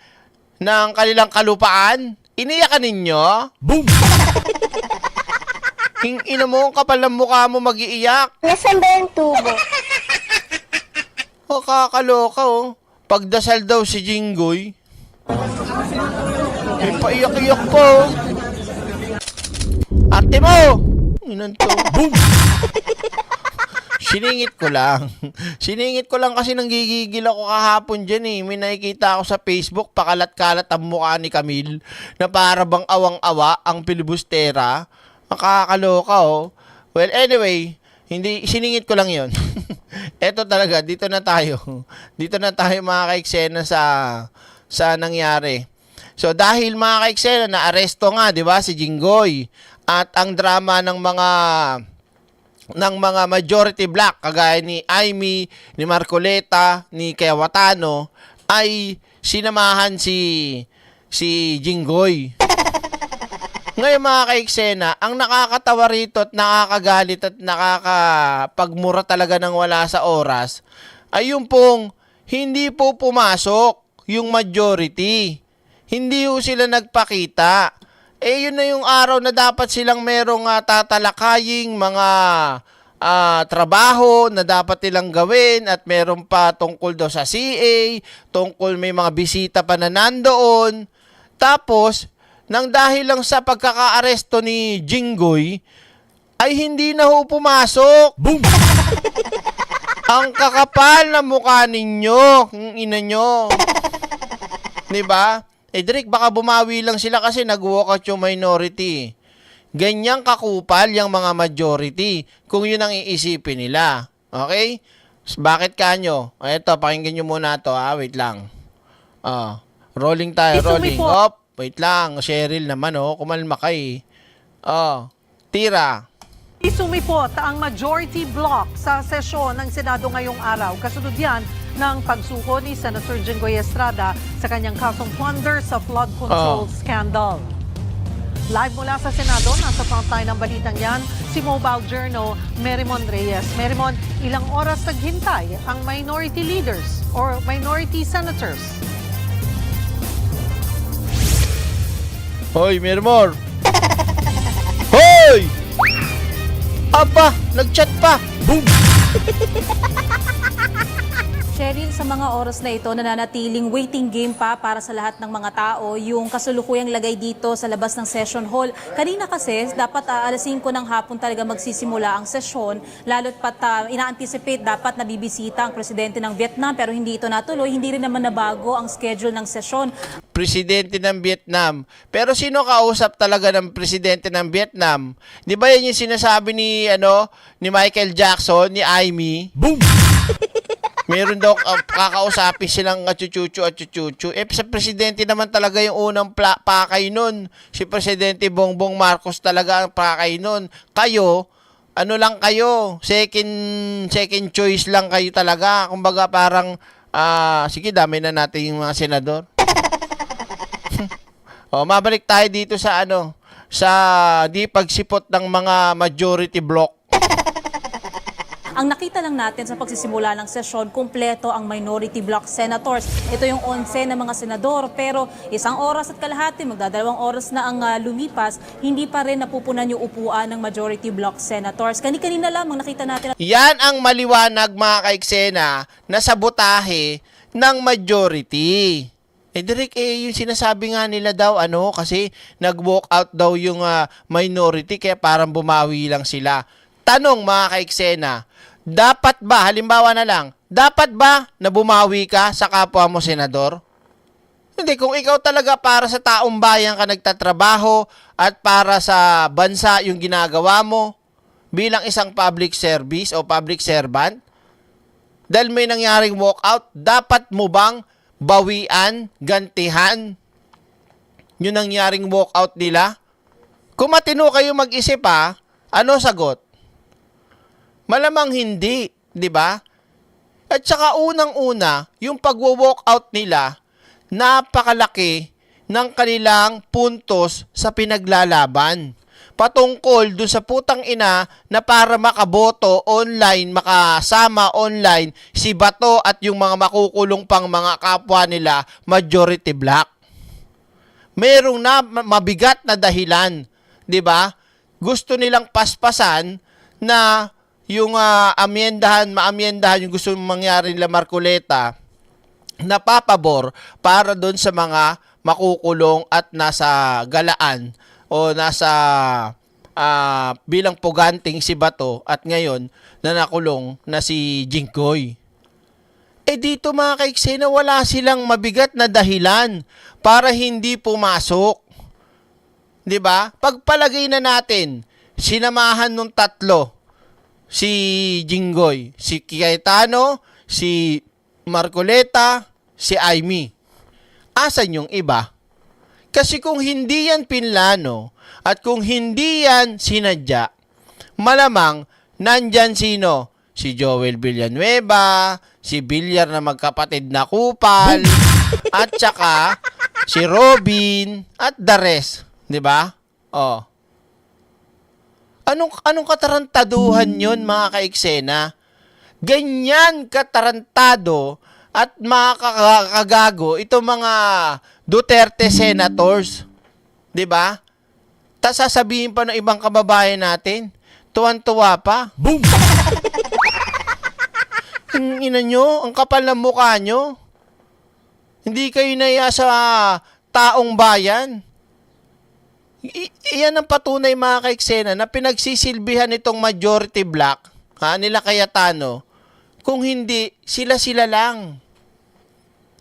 ng kanilang kalupaan, iniyakan ninyo? Boom! Ina mo, kapal ng mukha mo mag-iiyak. Nasaan ba yung tubo? O, kakaloka oh. Pagdasal daw si Jinggoy. May paiyak-iyak po. Ate mo! Inan to. Boom! Siningit ko lang. Siningit ko lang kasi nanggigigil ako kahapon dyan eh. May nakikita ako sa Facebook, pakalat-kalat ang mukha ni Camille na para bang awang-awa ang pilibustera. Nakakaloka oh. Well, anyway, siningit ko lang yon. Eto talaga, dito na tayo. Dito na tayo mga ka-eksena sa nangyari. So dahil mga ka-eksena, na-aresto nga, di ba, si Jinggoy. At ang drama ng mga majority black, kagaya ni Amy, ni Marcoleta, ni Kayawatano, ay sinamahan si Jinggoy. Ngayon mga ka-eksena, ang nakakatawa rito at nakakagalit at nakakapagmura talaga ng wala sa oras ay yung pong hindi po pumasok yung majority. Hindi po sila nagpakita. Eh yun na yung araw na dapat silang merong tatalakaying mga trabaho na dapat nilang gawin at meron pa tungkol daw sa CA, tungkol may mga bisita pa na nandoon. Tapos, nang dahil lang sa pagkakaaresto ni Jinggoy, ay hindi na ho pumasok. Boom! Ang kakapal na mukha ninyo, ang ina nyo. Diba? Drake, baka bumawi lang sila kasi nag-walkout yung minority. Ganyang kakupal yung mga majority kung yun ang iisipin nila. Okay? Bakit kanyo? Eto, pakinggan nyo muna to ha. Wait lang. Rolling tayo, rolling. Op. Wait lang, Cheryl naman kumalma kay. Tira. Isumipot ang majority block sa sesyon ng Senado ngayong araw. Kasunod yan ng pagsuko ni Senator Jinggoy Estrada sa kanyang kasong plunder sa flood control scandal. Live mula sa Senado, nasa frontline ng balitang yan, si Mobile Journal Merimon Reyes. Merimon, ilang oras naghintay ang minority leaders or minority senators? Hoy, Mirmor! Hoy! Aba, nag-chat pa! Boom! Cheryl, sa mga oras na ito, nananatiling waiting game pa para sa lahat ng mga tao yung kasulukuyang lagay dito sa labas ng session hall. Kanina kasi, dapat alas 5 ng hapon talaga magsisimula ang sesyon, lalo't pat ina-anticipate dapat nabibisita ang presidente ng Vietnam pero hindi ito natuloy, hindi rin naman nabago ang schedule ng sesyon. Presidente ng Vietnam. Pero sino kausap talaga ng presidente ng Vietnam? Di ba yan yung sinasabi ni Michael Jackson, ni Amy? Boom! Meron daw kakausapin silang achuchuchu. Sa presidente naman talaga yung unang pakay nun. Si Presidente Bongbong Marcos talaga ang pakay nun. Kayo, ano lang kayo? Second choice lang kayo talaga. Kumbaga parang, sige, dami na natin yung mga senador. Mabalik tayo dito sa sa di pagsipot ng mga majority block. Ang nakita lang natin sa pagsisimula ng sesyon, kumpleto ang minority block senators. Ito yung 11 na mga senador, pero 1 oras at kalahati, magdadalawang oras na ang lumipas, hindi pa rin napupunan yung upuan ng majority block senators. Kani-kanina lamang nakita natin. Yan ang maliwanag mga ka-eksena na sabotahe ng majority. Derek, yung sinasabi nga nila daw, kasi nag-walk out daw yung minority, kaya parang bumawi lang sila. Tanong mga ka-eksena, dapat ba, halimbawa na lang, dapat ba na bumawi ka sa kapwa mo senador? Hindi, kung ikaw talaga para sa taong bayan ka nagtatrabaho at para sa bansa yung ginagawa mo bilang isang public service o public servant, dahil may nangyaring walkout, dapat mo bang bawian, gantihan yung nangyaring walkout nila? Kung matino kayo mag-isip ano sagot? Malamang hindi, di ba? At saka unang-una, yung pag-walkout nila, napakalaki ng kanilang puntos sa pinaglalaban. Patungkol dun sa putang ina na para makaboto online, makasama online si Bato at yung mga makukulong pang mga kapwa nila majority black. Merong na mabigat na dahilan, 'di ba? Gusto nilang paspasan na yung maamyendahan yung gusto mangyari nila Marcoleta na papabor para doon sa mga makukulong at nasa galaan o nasa bilang puganting si Bato at ngayon na nakulong na si Jinggoy. Dito mga kaiksena, wala silang mabigat na dahilan para hindi pumasok. 'Di ba? Pagpalagay na natin, sinamahan nung tatlo, si Jinggoy, si Cayetano, si Marcoleta, si Amy. Asan yung iba? Kasi kung hindi yan pinlano at kung hindi yan sinadya, malamang nandyan sino? Si Joel Villanueva, si Villar na magkapatid na kupal, at saka si Robin at the rest. 'Di ba? Oh. Anong katarantaduhan yon mga kaiksena? Ganyan katarantado at makakagago itong mga Duterte senators. 'Di ba? Tas sasabihin pa ng ibang kababayan natin, tuwan-tuwa pa. Boom! Ang ina nyo, ang kapal ng mukha nyo. Hindi kayo naiya sa taong bayan. Iyan ang patunay mga kaiksena na pinagsisilbihan itong majority black, nila Cayetano, kung hindi, sila lang.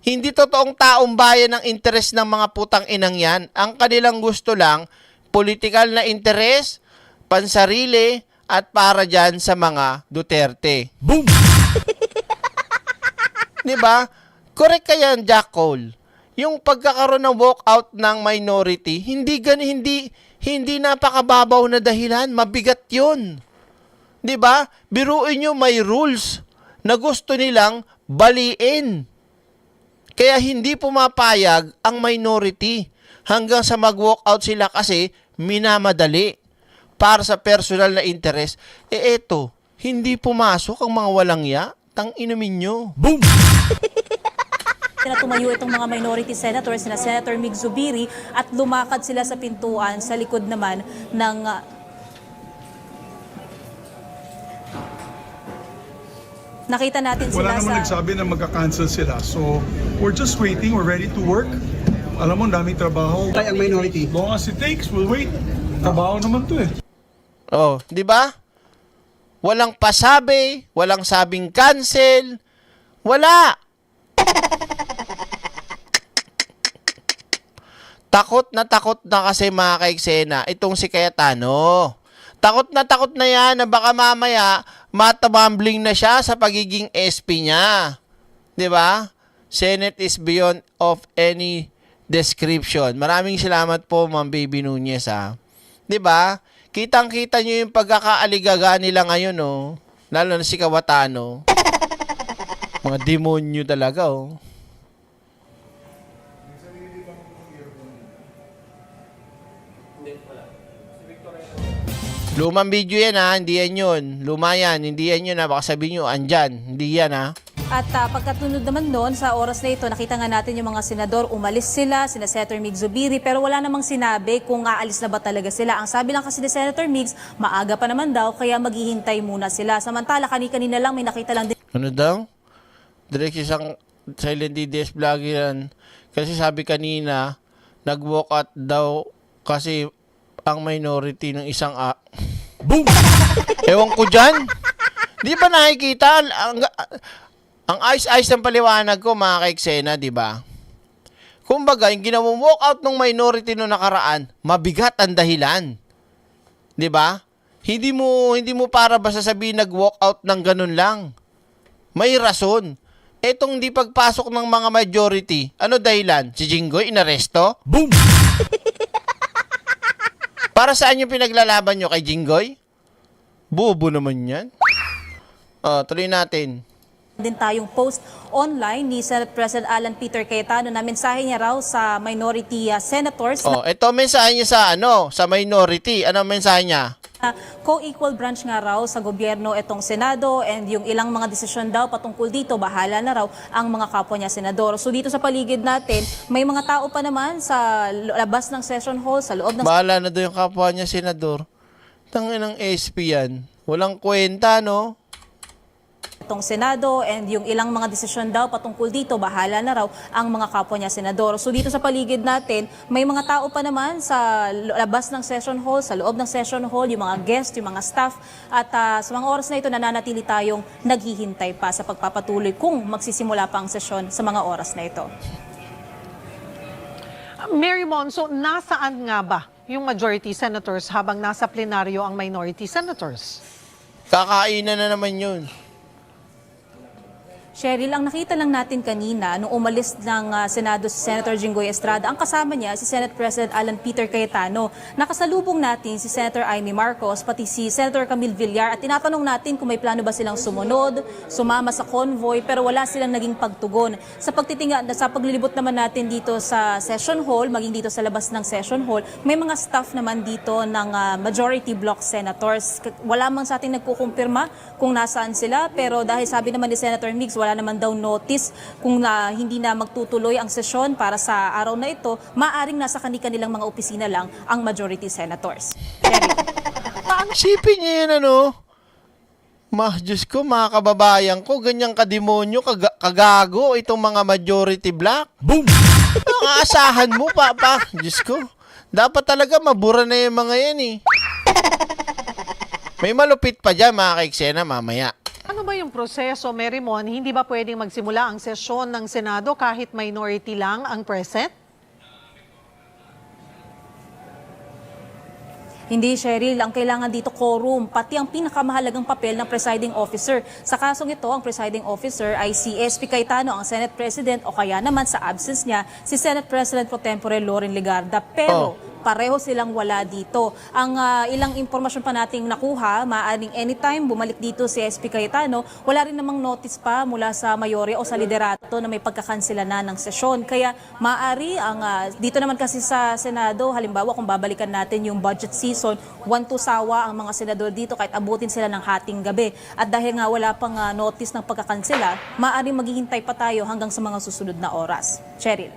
Hindi totoong taong bayan ang interes ng mga putang inang yan. Ang kanilang gusto lang, political na interes, pansarili, at para dyan sa mga Duterte. Boom! Diba? Correct ka yan, Jack Cole. Yung pagkakaroon ng walkout ng minority, hindi napakababaw na dahilan, mabigat 'yun. 'Di ba? Biruin niyo may rules na gusto nilang baliin. Kaya hindi pumapayag ang minority hanggang sa mag-walkout sila kasi minamadali para sa personal na interest. Eto, hindi pumasok ang mga walang ya, tang-inumin nyo. Boom! Na tumayo itong mga minority senators na Senator Mig Zubiri at lumakad sila sa pintuan sa likod naman ng nakita natin sila wala naman nagsabi na magka-cancel sila. So, we're just waiting. We're ready to work. Alam mo, daming trabaho. Tayo ang minority. Long as it takes, we'll wait. Trabaho naman to eh. Oh, di ba? Walang pasabi, walang sabing cancel. Wala. Takot na kasi mga kaiksena itong si Cayetano. Takot na yan na baka mamaya matamambling na siya sa pagiging SP niya. 'Di ba? Senate is beyond of any description. Maraming salamat po Ma'am Baby Nunez 'Di ba? Kitang-kita niyo yung pagkakaaligaga nila ngayon Lalo na si Cayetano. Mga demonyo talaga Lumang video yan hindi yan yun. Luma yan, hindi yan yun baka sabihin nyo, andyan, hindi yan At pagkatunod naman doon, sa oras na ito, nakita nga natin yung mga senador, umalis sila Senator Mig Zubiri, pero wala namang sinabi kung aalis na ba talaga sila. Ang sabi lang kasi ni Senator Migs, maaga pa naman daw, kaya maghihintay muna sila. Samantala, kanina lang may nakita lang din. Ano daw? Direct isang silent DDS vlogger yan. Kasi sabi kanina, nag-walk out daw kasi ang minority ng isang boom! Ewan ko dyan. Di ba nakikita? Ang ayos-ayos ng paliwanag ko, mga kaiksena, di ba? Kumbaga, yung ginawang walkout ng minority no nakaraan, mabigat ang dahilan. 'Di ba? Hindi mo para basta sabihin nag-walkout ng ganun lang. May rason. Etong di pagpasok ng mga majority, ano dahilan? Si Jinggoy inaresto? Boom! Para saan yung pinaglalaban nyo kay Jinggoy? Bobo naman yan. Tuloy natin. Din tayong post online ni Senate President Alan Peter Cayetano na mensahe niya raw sa minority senators Ito mensahe niya sa minority. Ano mensahe niya? na co-equal branch nga raw sa gobyerno itong Senado and yung ilang mga desisyon daw patungkol dito, bahala na raw ang mga kapwa niya senador. So dito sa paligid natin, may mga tao pa naman sa labas ng session hall, sa loob ng... Bahala na daw yung kapwa niya senador. Tangin ng SP yan. Walang kwenta, no? itong Senado and yung ilang mga desisyon daw patungkol dito, bahala na raw ang mga kapwa niya senador. So dito sa paligid natin, may mga tao pa naman sa labas ng session hall, sa loob ng session hall, yung mga guest, yung mga staff, at sa mga oras na ito nananatili tayong naghihintay pa sa pagpapatuloy kung magsisimula pa ang sesyon sa mga oras na ito. Mary Mon, so nasaan nga ba yung majority senators habang nasa plenaryo ang minority senators? Kakainan na naman yun. Cheryl, ang nakita lang natin kanina nung umalis ng Senado si Senator Jinggoy Estrada, ang kasama niya si Senate President Alan Peter Cayetano. Nakasalubong natin si Senator Amy Marcos, pati si Senator Camille Villar, at tinatanong natin kung may plano ba silang sumunod, sumama sa convoy, pero wala silang naging pagtugon. Sa paglilibot naman natin dito sa session hall, maging dito sa labas ng session hall, may mga staff naman dito ng majority block senators. Wala man sa ating nagkukumpirma kung nasaan sila, pero dahil sabi naman ni Senator Mix, wala naman daw notice kung hindi na magtutuloy ang sesyon para sa araw na ito, maaring nasa kanilang mga opisina lang ang majority senators. Sipin niya yan, ano? Diyos ko, mga kababayan ko, ganyang kademonyo, kagago, itong mga majority black. Boom! Ang aasahan mo, Papa. Diyos ko, dapat talaga mabura na yung mga yan, eh. May malupit pa dyan, mga kaiksena, mamaya. Ano ba yung proseso, Mary Mon? Hindi ba pwedeng magsimula ang sesyon ng Senado kahit minority lang ang present? Hindi, Cheryl. Ang kailangan dito, quorum, pati ang pinakamahalagang papel ng presiding officer. Sa kasong ito, ang presiding officer ay si SP Cayetano, ang Senate President, o kaya naman sa absence niya, si Senate President pro tempore Loren Legarda. Pero pareho silang wala dito. Ang ilang impormasyon pa nating nakuha, maaaring anytime bumalik dito si SP Cayetano, wala rin namang notice pa mula sa mayorya o sa liderato na may pagkakansela na ng sesyon. Kaya maaari, dito naman kasi sa Senado, halimbawa kung babalikan natin yung budget season, 1-2 sawa ang mga senador dito kahit abutin sila ng hating gabi. At dahil nga wala pang notice ng pagkakansela, maaaring maghihintay pa tayo hanggang sa mga susunod na oras. Cheryl.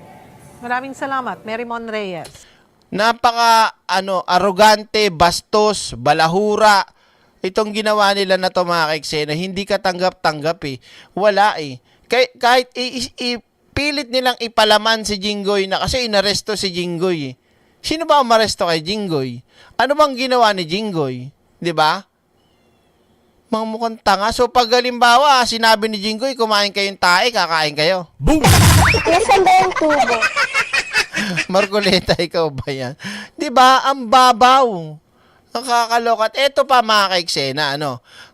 Maraming salamat, Mary Mon Reyes. Napaka arrogante, bastos, balahura. Itong ginawa nila na to, mga kaiksena, hindi ka tanggap-tanggap eh. Wala eh. Kahit pilit nilang ipalaman si Jinggoy na kasi inaresto si Jinggoy eh. Sino ba ang maresto kay Jinggoy? Ano bang ginawa ni Jinggoy? 'Di ba? Mga mukhang tanga. So pag halimbawa, sinabi ni Jinggoy, kumain kayong tae, kakain kayo. Boom! Nasaan ba yung tubo? Marcoleta, ikaw ba yan? Diba? Ang babaw. Nakakalokat. Ito pa, mga kaiksena,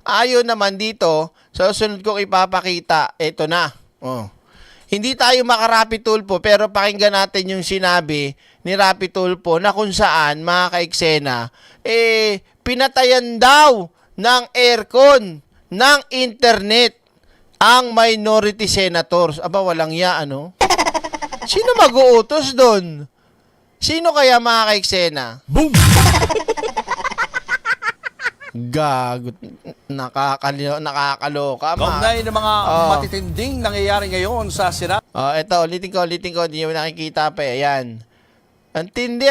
ayon naman dito, sa susunod kong ipapakita, ito na. Hindi tayo makarapi tulpo, pero pakinggan natin yung sinabi ni Rapi Tulfo na kung saan, mga kaiksena, pinatayan daw ng aircon, ng internet, ang minority senators. Aba, walang ya, Sino mag-uutos doon? Sino kaya, mga kaiksena? Boom! Gagot. Nakakaloka. Kaugnay ng mga matitinding nangyayari ngayon sa Senado. Ito, ulitin ko. Hindi mo nakikita pa. Ayan. Ang tindi,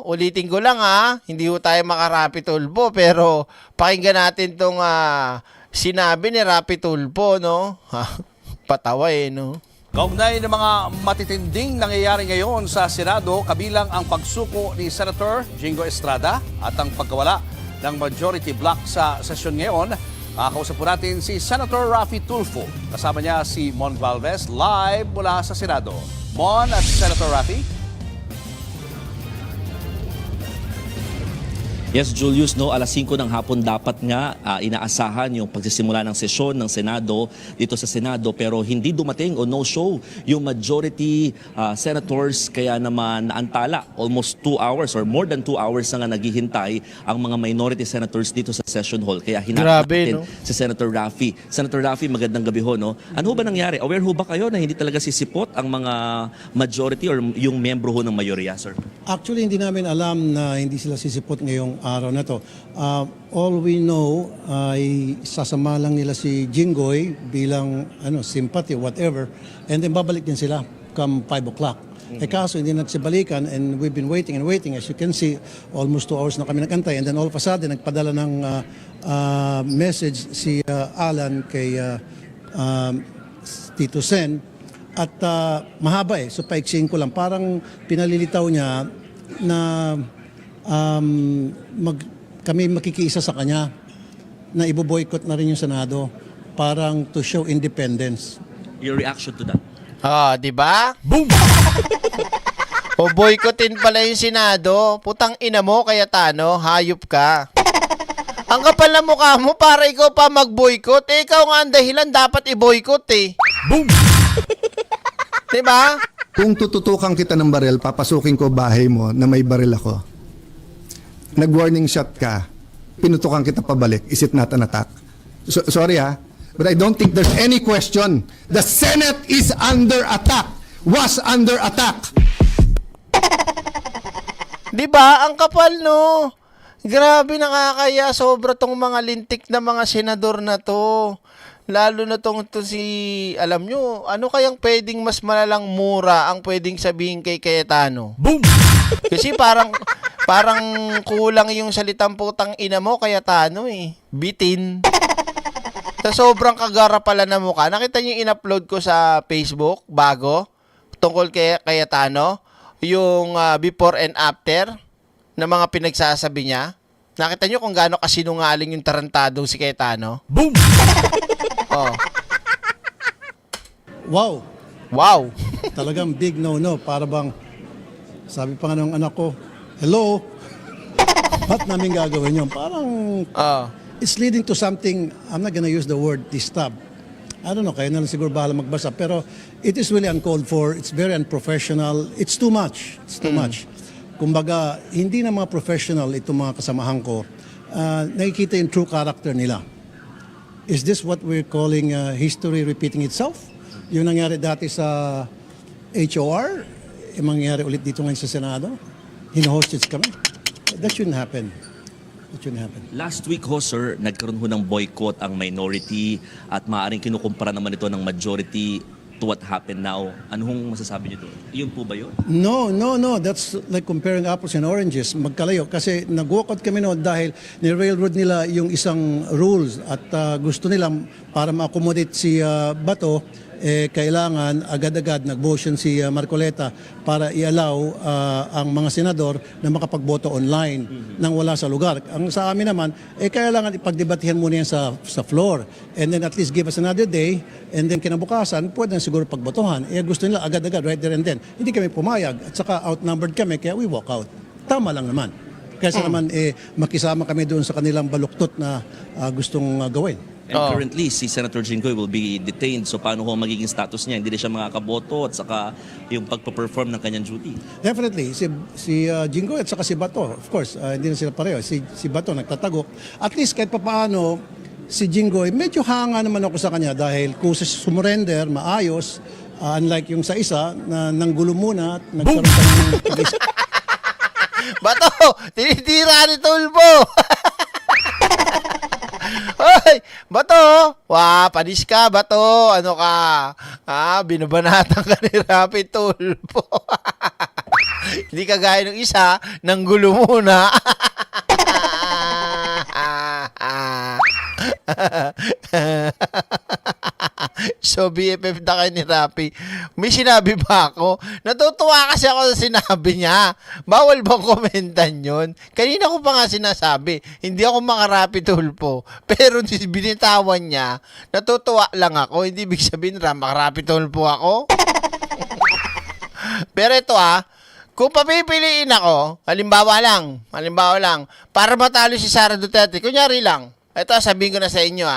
Ulitin ko lang, Hindi ko tayo makarapi Tulfo, pero pakinggan natin tong sinabi ni Rapi Tulfo, Patawa, Kaugnay ng mga matitinding nangyayari ngayon sa Senado, kabilang ang pagsuko ni Senator Jinggoy Estrada at ang pagkawala ng majority block sa sesyon ngayon. Kausap po natin si Senator Rapi Tulfo. Kasama niya si Mon Galvez live mula sa Senado. Mon at Senator Raffy. Yes, Julius, no, alas 5 ng hapon dapat nga inaasahan yung pagsisimula ng sesyon ng Senado dito sa Senado, pero hindi dumating o no-show yung majority senators, kaya naman naantala almost 2 hours or more than 2 hours na nga naghihintay ang mga minority senators dito sa session hall. Kaya hinatid natin si Senator Raffy. Senator Raffy, magandang gabi ho, no? Ano ba nangyari? Aware ho ba kayo na hindi talaga sisipot ang mga majority or yung membro ho ng mayorya, sir? Actually, hindi namin alam na hindi sila sisipot ngayong araw na to. All we know ay sasama lang nila si Jinggoy bilang sympathy, whatever, and then babalik din sila come 5 o'clock. Eh kaso hindi nagsibalikan and we've been waiting and waiting. As you can see, almost 2 hours na kami nagantay, and then all of a sudden nagpadala ng message si Alan kay Tito Sen at mahaba so paiksiin ko lang. Parang pinalilitaw niya na kami makikiisa sa kanya na ibo-boycott na rin yung Senado, parang to show independence. Your reaction to that? Di ba? Boom! O boycottin pala yung Senado. Putang ina mo, Cayetano, hayop ka. Ang kapal na mukha mo para ikaw pa mag-boycott. Ikaw nga ang dahilan, dapat i-boycott Boom! Diba? Kung tututukan kita ng baril, papasukin ko bahay mo na may baril ako. Nag-warning shot ka, pinutukan kita pabalik, is it not an attack? Sorry but I don't think there's any question. The Senate is under attack, was under attack. Diba? Ang kapal, no? Grabe, nakakaya. Sobra tong mga lintik na mga senador na to. Lalo na to si, alam nyo, ano kayang pwedeng mas malalang mura ang pwedeng sabihin kay Cayetano? Boom! Kasi parang kulang yung salitang putang ina mo, Cayetano bitin. Sa sobrang kagara pala na mukha. Nakita niyo yung in-upload ko sa Facebook bago tungkol kay Cayetano, yung before and after na mga pinagsasabi niya. Nakita niyo kung gaano kasinungaling yung tarantadong si Cayetano? Boom! Wow! Wow! Talagang big no-no. Para bang, sabi pa nga ng anak ko, hello? Ba't namin gagawin yun? Parang, it's leading to something, I'm not gonna use the word disturb. I don't know, kayo na lang siguro bahala magbasa. Pero it is really uncalled for. It's very unprofessional. It's too much. It's too much. Kumbaga, hindi na mga professional itong mga kasamahan ko. Nakikita yung true character nila. Is this what we're calling history repeating itself? Yung nangyari dati sa HOR, mangyari ulit dito ngayon sa Senado? Hino-hostage kami? That shouldn't happen. That shouldn't happen. Last week ho, sir, nagkaroon ho ng boycott ang minority at maaaring kinukumpara naman ito ng majority to what happened now. Ano hong masasabi niyo doon? Yun po ba yun? No. That's like comparing apples and oranges. Magkalayo. Kasi nag-walkout kami noon dahil ni-railroad nila yung isang rules at gusto nilang para ma-accommodate si Bato, kailangan agad-agad nag-motion si Marcoleta para i-allow ang mga senador na makapagboto online nang wala sa lugar. Ang sa amin naman, kailangan ipagdebatihan muna yan sa floor and then at least give us another day and then kinabukasan, pwede na siguro pagbotohan. Gusto nila agad-agad, right there and then. Hindi kami pumayag at saka outnumbered kami kaya we walk out. Tama lang naman. Kasi naman makisama kami doon sa kanilang baluktot na gustong gawin. And currently, si Senator Jinggoy will be detained. So paano ho magiging status niya? Hindi na siya makakaboto at saka yung pagpa-perform ng kanyang duty? Definitely. Si Jinggoy at saka si Bato, of course, hindi na sila pareho. Si Bato nagtatago. At least kahit papaano, si Jinggoy, medyo hanga naman ako sa kanya dahil kung sumurrender, maayos, unlike yung sa isa na nanggulo muna at nagkaroon ng Bato! Tinitira ni Tulpo! Hoy! Bato! Panis ka, Bato! Ano ka? Binubanatan ka ni Raffy Tulpo. Hindi ka gaya ng isa, nanggulo muna. So, BFF na kayo ni Raffy. May sinabi ba ako? Natutuwa kasi ako sa sinabi niya. Bawal bang komentan yun? Kanina ko pa nga sinasabi, hindi ako mga Raffy Tulpo. Pero binitawan niya, natutuwa lang ako. Hindi ibig sabihin, Raffy Tulpo ako. Pero ito kung papipiliin ako, halimbawa lang, para matalo si Sara Duterte, kunyari lang, ito sabihin ko na sa inyo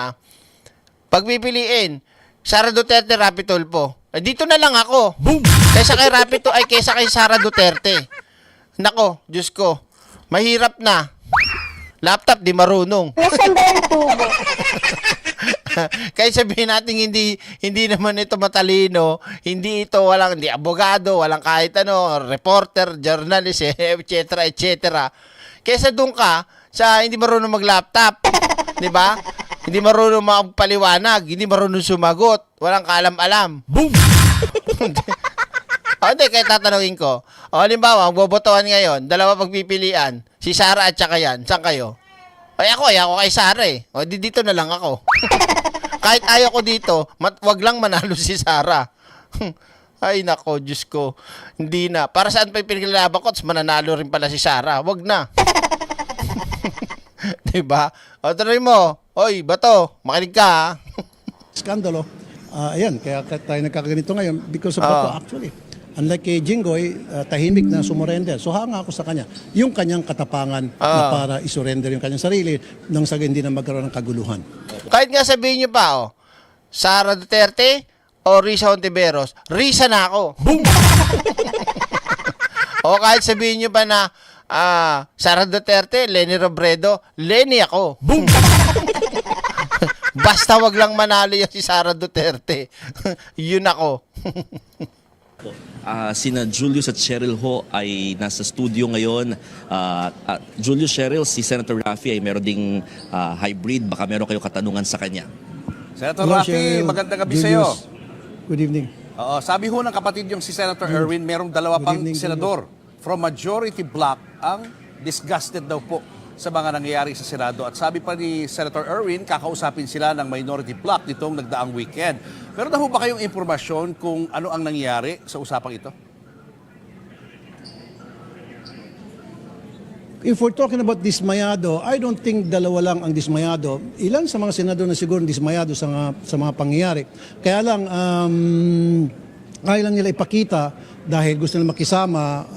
pagpipiliin, Sara Duterte, Rapi Tulfo. Dito na lang ako. Boom! Kaysa kay Sara Duterte. Nako, Diyos ko, mahirap na. Laptop, di marunong. Nasaan ba yung tubo? Kaya sabihin natin hindi naman ito matalino, hindi abogado, walang kahit reporter, journalist, etc. Kaysa doon ka sa hindi marunong mag-laptop, 'di ba? Hindi marunong magpaliwanag, hindi marunong sumagot, walang kaalam-alam. Boom. Hindi, kaya tatanungin ko. Halimbawa, ang bobotohan ngayon, dalawa pagpipilian, si Sara at saka yan, saan kayo? Ay ako kay Sara dito na lang ako. Kahit ayaw ko dito, wag lang manalo si Sara. Ay nako, Diyos ko. Hindi na. Para saan pa yung pinaglalaban ko, mananalo rin pala si Sara. Wag na. Diba? O, tuloy mo. Oy, Bato, makinig ka Skandalo. Ayan, kaya tayo nagkakaganito ngayon because of Bato actually. Unlike kay Jinggoy, tahimik na sumurrender. So hanga ako sa kanya. Yung kanyang katapangan na para isurrender yung kanyang sarili nang sa hindi na magkaroon ng kaguluhan. Kahit nga sabihin nyo pa, Sara Duterte o Risa Hontiveros, Risa na ako. Boom! O kahit sabihin nyo pa na Sara Duterte, Leni Robredo, Leni ako. Boom! Basta wag lang manalo yung si Sara Duterte. Yun ako. Sina Julius at Cheryl Ho ay nasa studio ngayon. Julius, Cheryl, si Senator Raffy ay meron ding hybrid. Baka meron kayo katanungan sa kanya. Senator Hello, Raffy, Cheryl, magandang gabi Julius. sa'yo. Good evening. Sabi ho ng kapatid yung si Senator Erwin, merong dalawa pang senador from majority bloc ang disgusted daw po sa mga nangyayari sa Senado. At sabi pa ni Senator Erwin, kakausapin sila ng minority bloc nitong nagdaang weekend. Meron na ho ba kayong impormasyon kung ano ang nangyayari sa usapang ito? If we're talking about dismayado, I don't think dalawa lang ang dismayado. Ilan sa mga senador na siguro dismayado sa mga pangyayari. Kaya lang, ayaw lang nila ipakita dahil gusto nila makisama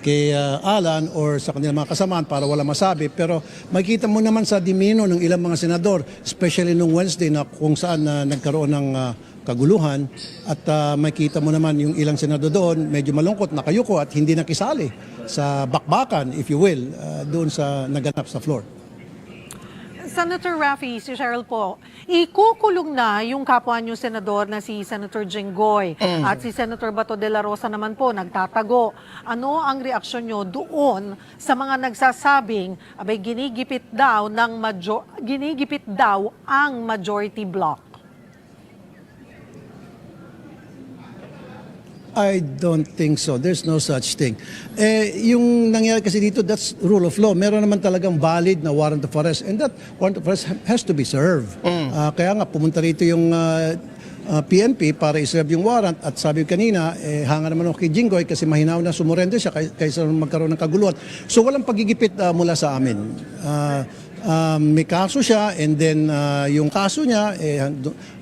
kay Alan or sa kanilang mga kasamaan para wala masabi. Pero makikita mo naman sa dimino ng ilang mga senador, especially nung Wednesday na kung saan nagkaroon ng kaguluhan at makikita mo naman yung ilang senador doon medyo malungkot, nakayuko at hindi nakisali sa bakbakan, if you will, doon sa naganap sa floor. Senator Raffy, si Cheryl po, ikukulong na yung kapwa niyo senador na si Senator Jinggoy at si Senator Bato de la Rosa naman po nagtatago. Ano ang reaksyon niyo doon sa mga nagsasabing abay ginigipit daw ang majority bloc? I don't think so. There's no such thing. Yung nangyari kasi dito, that's rule of law. Meron naman talagang valid na warrant of arrest and that warrant of arrest has to be served. Kaya nga, pumunta rito yung PNP para iserve yung warrant at sabi kanina, hanga naman ako kay Jinggoy kasi mahinaw na sumurrender siya kaysa magkaroon ng kaguluhan. So walang pagigipit mula sa amin. May kaso siya and then yung kaso niya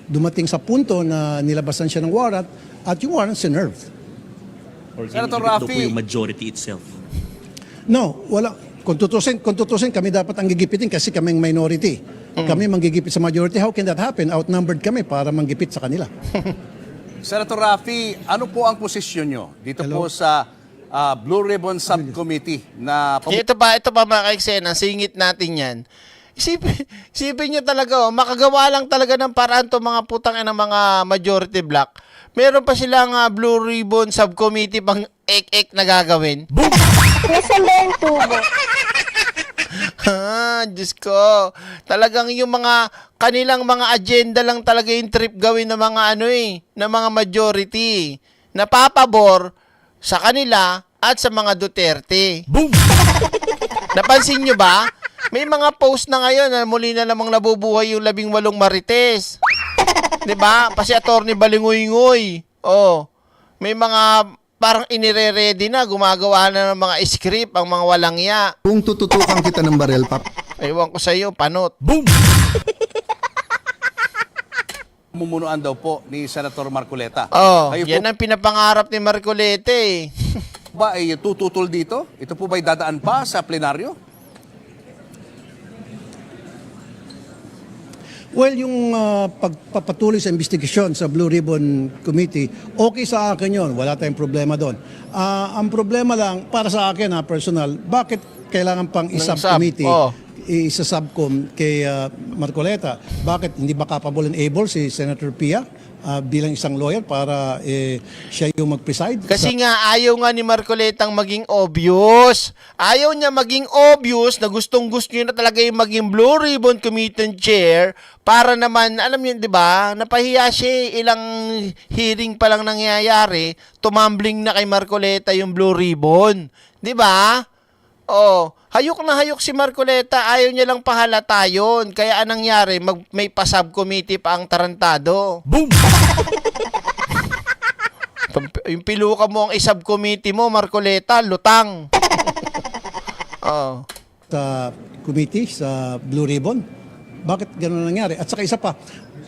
dumating sa punto na nilabasan siya ng warrant at yung warrant sinerved. Or Senator ginigipit daw po Raffy. yung majority itself. No, wala. Kung tutusin, kami dapat ang gigipitin kasi kaming minority. Kami manggigipit sa majority. How can that happen? Outnumbered kami para manggipit sa kanila. Senator Raffy, ano po ang posisyon nyo dito po sa Blue Ribbon Subcommittee na Ito pa mga kaiksena, singit natin yan. Isipin nyo talaga, makagawa lang talaga ng paraan to mga putang ng mga majority block. Meron pa silang Blue Ribbon Subcommittee pang ek-ek na gagawin. Boom! Nasaan ba yung tubo? Diyos ko. Talagang yung mga kanilang mga agenda lang talaga yung trip gawin ng mga ng mga majority. Napapabor sa kanila at sa mga Duterte. Boom! Napansin nyo ba? May mga post na ngayon na muli na namang nabubuhay yung 18 marites. 'Di ba? Pasi Attorney Balingoy-ngoy. May mga parang inire-ready na, gumagawa na ng mga script ang mga walangya. Kung tututukan kita ng barel, Ewan ko sa iyo, panot. Boom! Mumunuan daw po ni Senator Marcoleta. Oh, Kayo yan po ang pinapangarap ni Marcoleta eh. ba ay tututol dito? Ito po ba'y dadaan pa sa plenaryo? Well, yung pagpapatuloy sa investigasyon sa Blue Ribbon Committee, okay sa akin yon, wala tayong problema doon. Ang problema lang, para sa akin personal, bakit kailangan pang i-subcommittee, isa-subcom kay Marcoleta? Bakit hindi ba capable and able si Senator Pia bilang isang lawyer para siya yung mag-preside? Kasi nga ayaw nga ni Marcoletang maging obvious. Ayaw niya maging obvious na gustong-gusto niya na talaga yung maging Blue Ribbon Committee chair para naman, alam niyo, 'di ba? Napahiya siya, ilang hearing pa lang nangyayari, tumambling na kay Marcoleta yung Blue Ribbon. 'Di ba? Oh, hayok na hayok si Marcoleta, ayaw niya lang pahalata yun. Kaya anong nangyari, may pa-subcommittee pa ang tarantado. Boom! Yung piluka mo ang isubcommittee mo, Marcoleta, lutang. Oh. Sa committee, sa Blue Ribbon, bakit gano'n nangyari? At saka isa pa,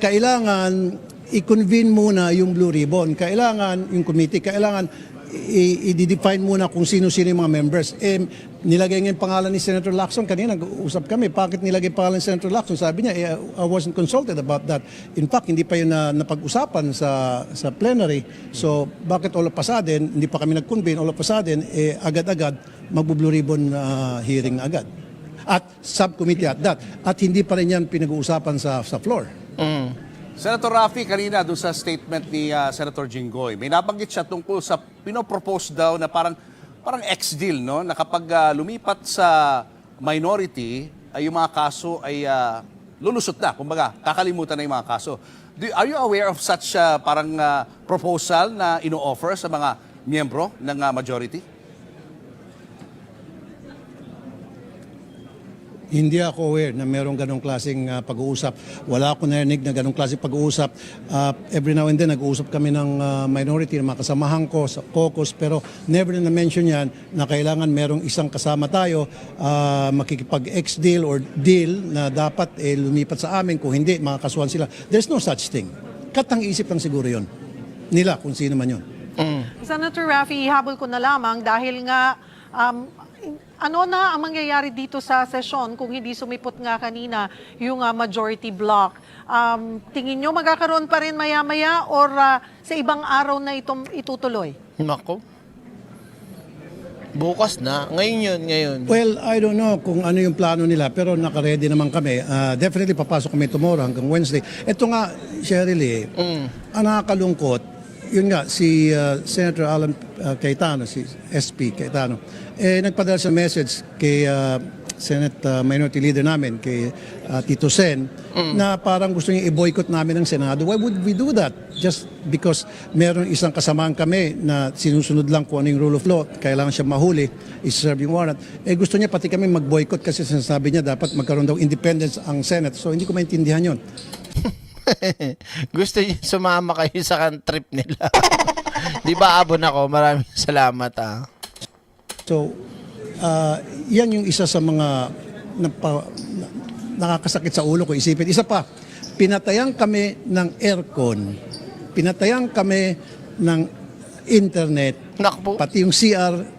kailangan i-convene muna yung Blue Ribbon. Kailangan yung committee, kailangan i-define muna kung sino-sino yung mga members. Nilagay nga yung pangalan ni Senator Lacson. Kanina nag-uusap kami. Bakit nilagay yung pangalan ni Senator Lacson? Sabi niya, I wasn't consulted about that. In fact, hindi pa yun napag-usapan sa plenary. So, bakit all of a sudden, hindi pa kami nag-convene, all of a sudden, agad-agad, magbu-Blue Ribbon hearing agad. At subcommittee at that. At hindi pa rin yan pinag-uusapan sa floor. Senator Raffy, kanina doon sa statement ni Senator Jinggoy, may nabanggit siya tungkol sa pinopropose daw na parang ex-deal, no? Na kapag lumipat sa minority, ay yung mga kaso ay lulusot na. Kumbaga, kakalimutan na yung mga kaso. Are you aware of such parang proposal na ino-offer sa mga miyembro ng majority? Hindi ako aware na merong ganong klaseng pag-uusap. Wala ako narinig na ganong klaseng pag-uusap. Every now and then, nag-uusap kami ng minority, ng mga kasamahan ko sa caucus, pero never na mention yan na kailangan merong isang kasama tayo, makikipag-ex-deal or deal na dapat lumipat sa amin. Kung hindi, makakasuhan sila. There's no such thing. Katang-isip lang siguro yon nila kung sino man yun. Senator Raffy, ihabol ko na lamang dahil nga ano na ang mangyayari dito sa sesyon kung hindi sumipot nga kanina yung majority block? Tingin nyo magkakaroon pa rin maya-maya or sa ibang araw na itong itutuloy? Nako. Bukas na. Ngayon. Well, I don't know kung ano yung plano nila pero naka-ready naman kami. Definitely papasok kami tomorrow hanggang Wednesday. Ito nga, Cheryl, ang nakakalungkot, yun nga, si Senator Alan Cayetano, si SP Cayetano, nagpadala sa message kay Senate Minority Leader namin, kay Tito Sen, na parang gusto niya i-boycott namin ng Senado. Why would we do that? Just because meron isang kasamaan kami na sinusunod lang kung ano yung rule of law, kailangan siya mahuli, is-serve yung warrant. Gusto niya pati kami mag-boycott kasi sinasabi niya dapat magkaroon daw independence ang Senate. So hindi ko maintindihan yun. Gusto niyo sumama kayo sa trip nila. Di ba, abon ako? Maraming salamat. So, yan yung isa sa mga nakakasakit sa ulo ko isipin. Isa pa, pinatayan kami ng aircon, pinatayan kami ng internet, pati yung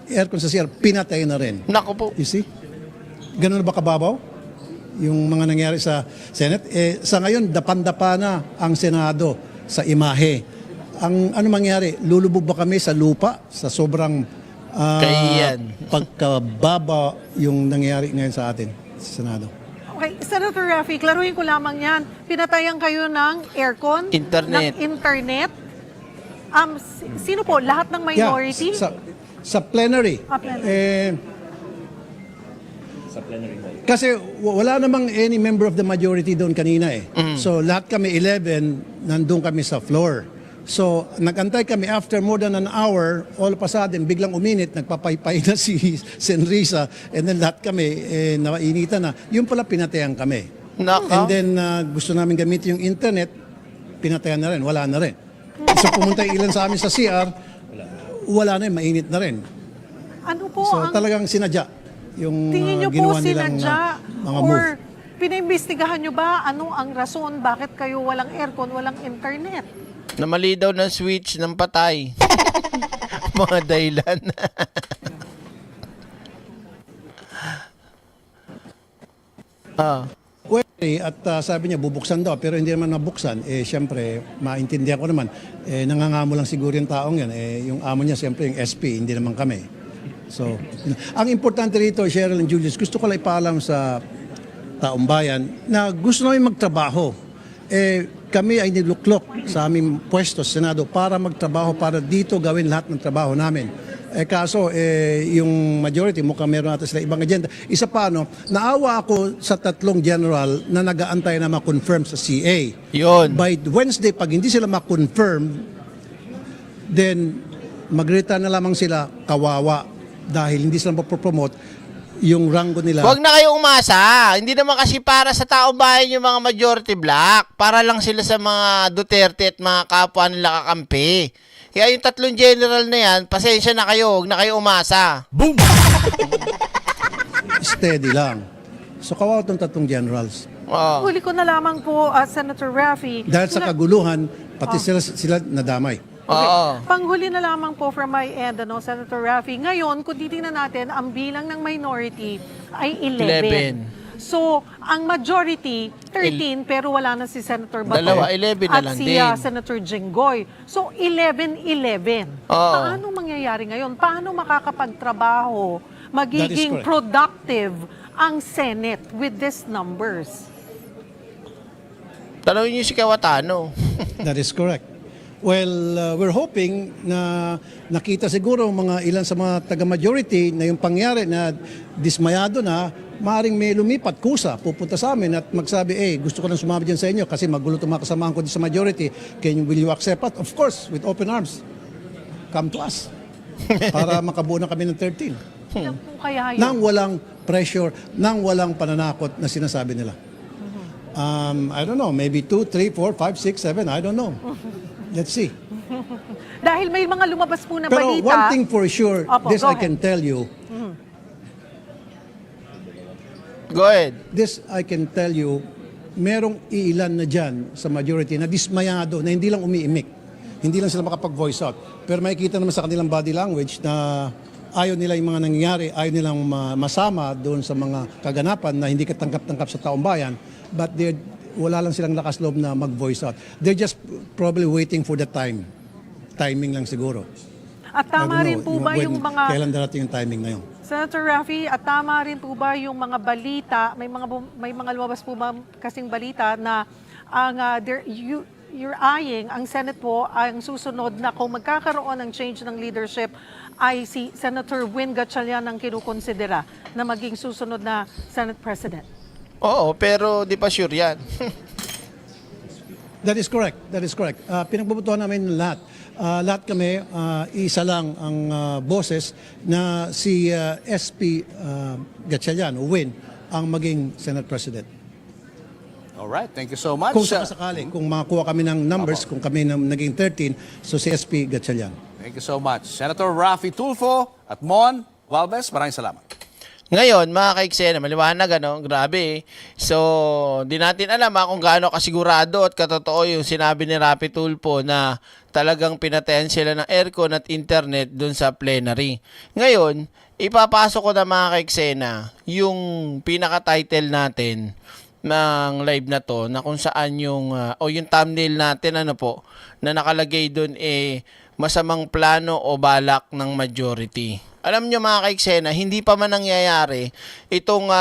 aircon sa CR, pinatay na rin. Naku po. You see? Ganun na ba kababaw? Yung mga nangyari sa Senate. Sa ngayon, dapan-dapa na ang Senado sa imahe. Ang ano mangyari? Lulubog ba kami sa lupa sa sobrang pagkababa yung nangyari ngayon sa atin sa Senado? Okay, Senator Raffy, klaruhin ko lamang yan. Pinatayan kayo ng aircon, internet. ng internet. Sino po? Lahat ng minority? Yeah, sa plenary. Plenary. Kasi wala namang any member of the majority doon kanina So lahat kami 11 nandun kami sa floor. So nagantay kami after more than an hour, all of a sudden biglang uminit, nagpapaypay na si Senrisa and then lahat kami nainitan na. Yung pala pinatayan kami. And then gusto namin gamitin yung internet, pinatayan na rin, wala na rin. So pumunta ilan sa amin sa CR, wala na rin, mainit na rin. Ano po so talagang sinadya yung tingin nyo po ginawa nilang sinadya mga or move. Pinaimbestigahan nyo ba ano ang rason bakit kayo walang aircon, walang internet? Namali daw ng switch ng patay. Mga dahilan. At sabi niya bubuksan daw pero hindi naman nabuksan. Siyempre, maintindihan ko naman. Nangangamo lang siguro yung taong yan. Yung amo niya siyempre yung SP, hindi naman kami. So, ang importante rito, Cheryl and Julius, gusto ko lang ipaalam sa taong bayan na gusto namin magtrabaho. Kami ay niluklok sa aming pwesto sa Senado para magtrabaho, para dito gawin lahat ng trabaho namin. Kaso, yung majority, mukhang meron natin sila ibang agenda. Isa pa, naawa ako sa 3 general na nag-aantay na ma-confirm sa CA. Yun. By Wednesday, pag hindi sila ma-confirm, then mag-retire na lamang sila kawawa dahil hindi sila mapopromote yung rango nila. Huwag na kayo umasa. Hindi naman kasi para sa taong bayan yung mga majority black. Para lang sila sa mga Duterte at mga kapwa nila kakampi. Kaya yung 3 general na yan, pasensya na kayo, huwag na kayo umasa. Boom! Steady lang. So kawawa itong 3 generals. Huli ko na lamang po, Senator Raffy. Dahil sa kaguluhan, pati sila nadamay. Okay. Panghuli na lamang po from my end, Senator Raffy. Ngayon, kung titingnan natin, ang bilang ng minority ay 11. So, ang majority, 13, pero wala na si Senator Bato. Dalawa, 11 na lang at si din. Senator Jinggoy. So, 11-11. Paano mangyayari ngayon? Paano makakapagtrabaho, magiging productive ang Senate with these numbers? Tanongin niyo si Cayetano. That is correct. Well, we're hoping na nakita siguro mga ilan sa mga taga-majority na yung pangyari na dismayado na, maaaring may lumipat kusa, pupunta sa amin at magsabi, gusto ko nang sumama dyan sa inyo kasi magulo itong mga kasamahan ko din sa majority. Will you accept it? Of course, with open arms. Come to us. Para makabuo na kami ng 13. Kaya Nang walang pressure, nang walang pananakot na sinasabi nila. I don't know, maybe 2, 3, 4, 5, 6, 7, I don't know. Let's see. Dahil may mga lumabas po na Pero balita. one thing for sure, this I can tell you. Go ahead. This I can tell you, merong iilan na dyan sa majority na dismayado, na hindi lang umiimik. Hindi lang sila makapag-voice out. Pero makikita naman sa kanilang body language na ayaw nila yung mga nangyayari, ayaw nilang masama doon sa mga kaganapan na hindi katanggap-tangkap sa taong bayan. But wala lang silang lakas loob na mag-voice out. They're just probably waiting for the time. Timing lang siguro. At tama rin po ba yung mga... Kailan darating yung timing na yun? Senator Raffy, at tama rin po ba yung mga balita, may mga lumabas po ba kasing balita na ang you're eyeing, ang Senate po, ang susunod na kung magkakaroon ng change ng leadership ay si Senator Win Gatchalian ang kinukonsidera na maging susunod na Senate President? Oo, pero di pa sure yan. That is correct. That is correct. Pinagbubutuhan namin lahat. Lahat kami, isa lang ang boses na si SP Gatchalian, Win, ang maging Senate President. Alright, thank you so much. Kung sakasakali, kung makakuha kami ng numbers, kung kami naging 13, so si SP Gatchalian. Thank you so much. Senator Raffy Tulfo at Mon Valves, maraming salamat. Ngayon, mga kaiksena, maliwanag, grabe. So, di natin alam kung gaano kasigurado at katotoo yung sinabi ni Raffy Tulfo na talagang pinatayan sila ng aircon at internet dun sa plenary. Ngayon, ipapasok ko na mga kaiksena yung pinaka-title natin ng live na to na kung saan yung yung thumbnail natin na nakalagay dun masamang plano o balak ng majority. Alam nyo mga kaiksena, hindi pa man nangyayari itong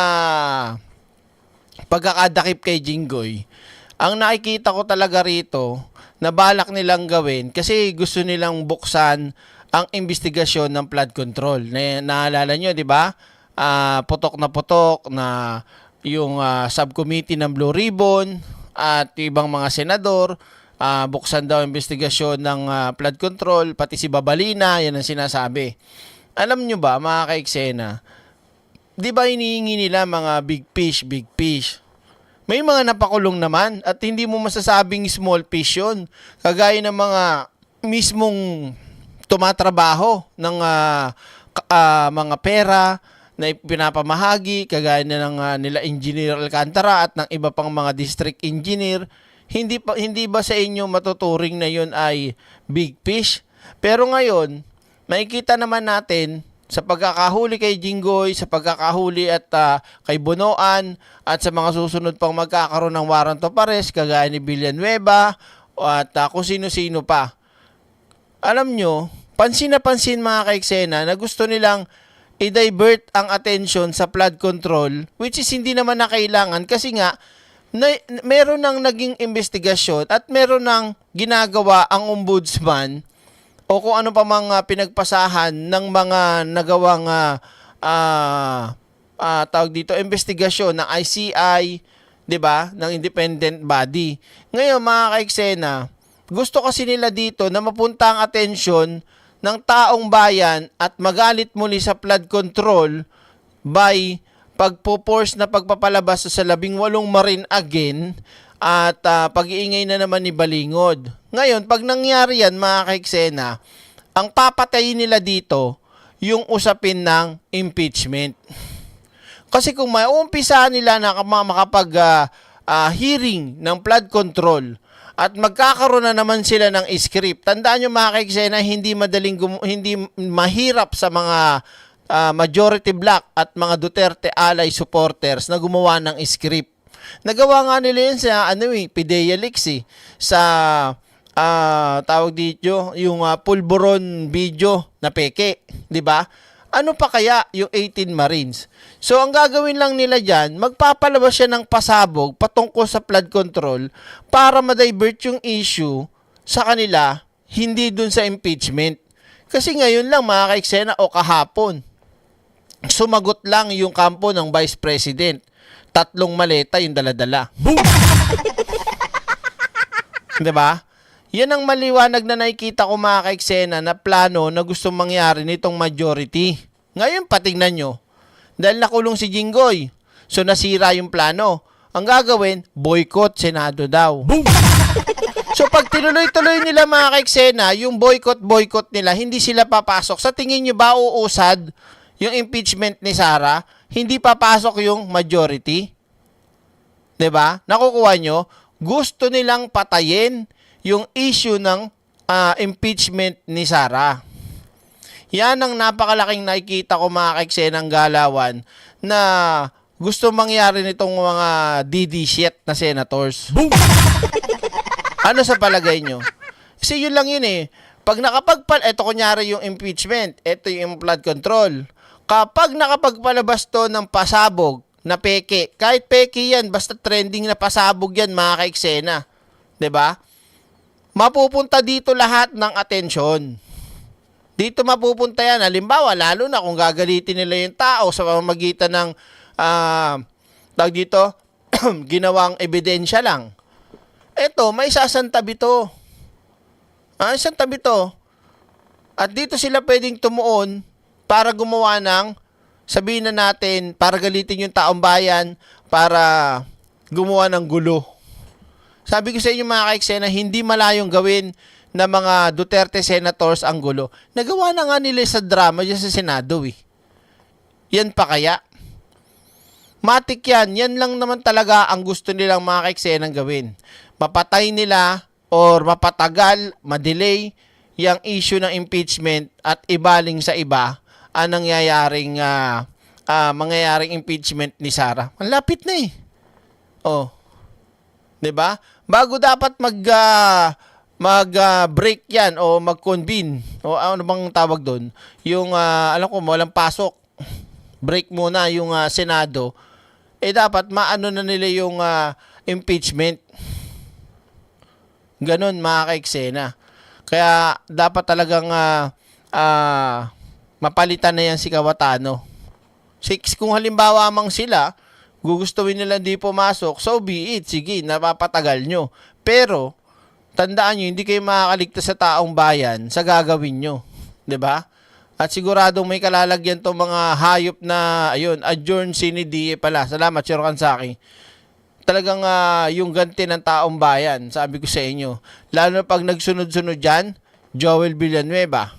pagkakadakip kay Jinggoy. Ang nakikita ko talaga rito na balak nilang gawin kasi gusto nilang buksan ang investigasyon ng flood control. Naalala nyo, di ba? Putok na yung subcommittee ng Blue Ribbon at ibang mga senador. Buksan daw investigasyon ng flood control, pati si Babalina, yan ang sinasabi. Alam nyo ba, mga kaiksena, di ba hinihingi nila mga big fish? May mga napakulong naman at hindi mo masasabing small fish yun. Kagaya ng mga mismong tumatrabaho ng mga pera na pinapamahagi, kagaya na ng nila Engineer Alcantara at ng iba pang mga district engineer, hindi ba sa inyo matuturing na yun ay big fish? Pero ngayon, makikita naman natin sa pagkakahuli kay Jinggoy, sa pagkakahuli at kay Bonoan, at sa mga susunod pang magkakaroon ng warrant of arrest, kagaya ni Villanueva, at kung sino-sino pa. Alam nyo, pansin na pansin mga ka-eksena na gusto nilang i-divert ang attention sa flood control, which is hindi naman na kailangan kasi nga meron nang naging investigasyon at meron nang ginagawa ang ombudsman o kung ano pa mga pinagpasahan ng mga nagawang tawag dito, investigasyon ng ICI, 'di ba, ng independent body. Ngayon mga ka-eksena, gusto kasi nila dito na mapunta ang atensyon ng taong bayan at magalit muli sa flood control by pagpo-force na pagpapalabas sa 18 Marine again at pag-iingay na naman ni Balingod. Ngayon, pag nangyari yan mga ka-eksena, ang papatayin nila dito yung usapin ng impeachment. Kasi kung mauumpisa nila na makapag hearing ng flood control at magkakaroon na naman sila ng script. Tandaan nyo mga ka-eksena, hindi mahirap sa mga majority black at mga Duterte ally supporters na gumawa ng script. Nagawa nga nila yun sa Pidea Leaks sa tawag dito yung pulburon video na peke, di ba? Ano pa kaya yung 18 Marines? So, ang gagawin lang nila dyan, magpapalabas siya ng pasabog patungkol sa flood control para ma-divert yung issue sa kanila, hindi dun sa impeachment. Kasi ngayon lang, mga ka-eksena, o kahapon, sumagot lang yung kampo ng Vice President. 3 maleta yung dala-dala. Boom! Diba? Yan ang maliwanag na nakikita ko mga ka-eksena na plano na gusto mangyari nitong majority. Ngayon, patingnan nyo. Dahil nakulong si Jinggoy, so nasira yung plano. Ang gagawin, boycott Senado daw. Boom! So pag tinuloy-tuloy nila mga ka-eksena, yung boycott nila, hindi sila papasok. Sa tingin nyo ba uusad yung impeachment ni Sara? Hindi papasok yung majority? 'Di ba? Nakukuha nyo? Gusto nilang patayin yung issue ng impeachment ni Sara. Yan ang napakalaking nakikita ko mga ka-eksenang galawan na gusto mangyari nitong mga DD shit na senators. Boom! Ano sa palagay nyo? Kasi yun lang yun eh. Pag eto kunyari yung impeachment, eto yung flood control. Kapag nakapagpalabas to ng pasabog na peke, kahit peke yan, basta trending na pasabog yan mga ka-eksena. 'Di ba? Mapupunta dito lahat ng atensyon. Dito mapupunta yan. Halimbawa, lalo na kung gagalitin nila yung tao sa pamamagitan ng tawag dito, ginawang ebidensya lang. Eto, may sasantabi to. Sasantabi to. At dito sila pwedeng tumuon para gumawa ng, sabihin na natin, para galitin yung taong bayan, para gumawa ng gulo. Sabi ko sa inyo mga ka-eksena, hindi malayong gawin na mga Duterte senators ang gulo. Nagawa na nga nila sa drama dyan sa Senado eh. Yan pa kaya? Matik yan. Yan lang naman talaga ang gusto nilang mga ka-eksenang gawin. Mapatay nila or mapatagal, madelay yung issue ng impeachment at ibaling sa iba ang mangyayaring impeachment ni Sara. Ang lapit na eh. Oh. 'Di ba? Bago dapat mag-break yan o mag-convene o ano bang tawag doon, yung alam ko walang pasok, break muna yung Senado, dapat maano na nila yung impeachment. Ganon mga ka-eksena. Kaya dapat talagang mapalitan na yan si Cayetano. Kung halimbawa mang sila gugustuhin nila di pumasok, so be it, sige, napapatagal nyo. Pero, tandaan nyo, hindi kayo makakaligtas sa taong bayan sa gagawin nyo. 'Di ba? At siguradong may kalalagyan to mga hayop na, ayun, adjourn sine die pala. Salamat, Sir Kansaki. Talagang yung ganti ng taong bayan, sabi ko sa inyo. Lalo na pag nagsunod-sunod dyan, Joel Villanueva,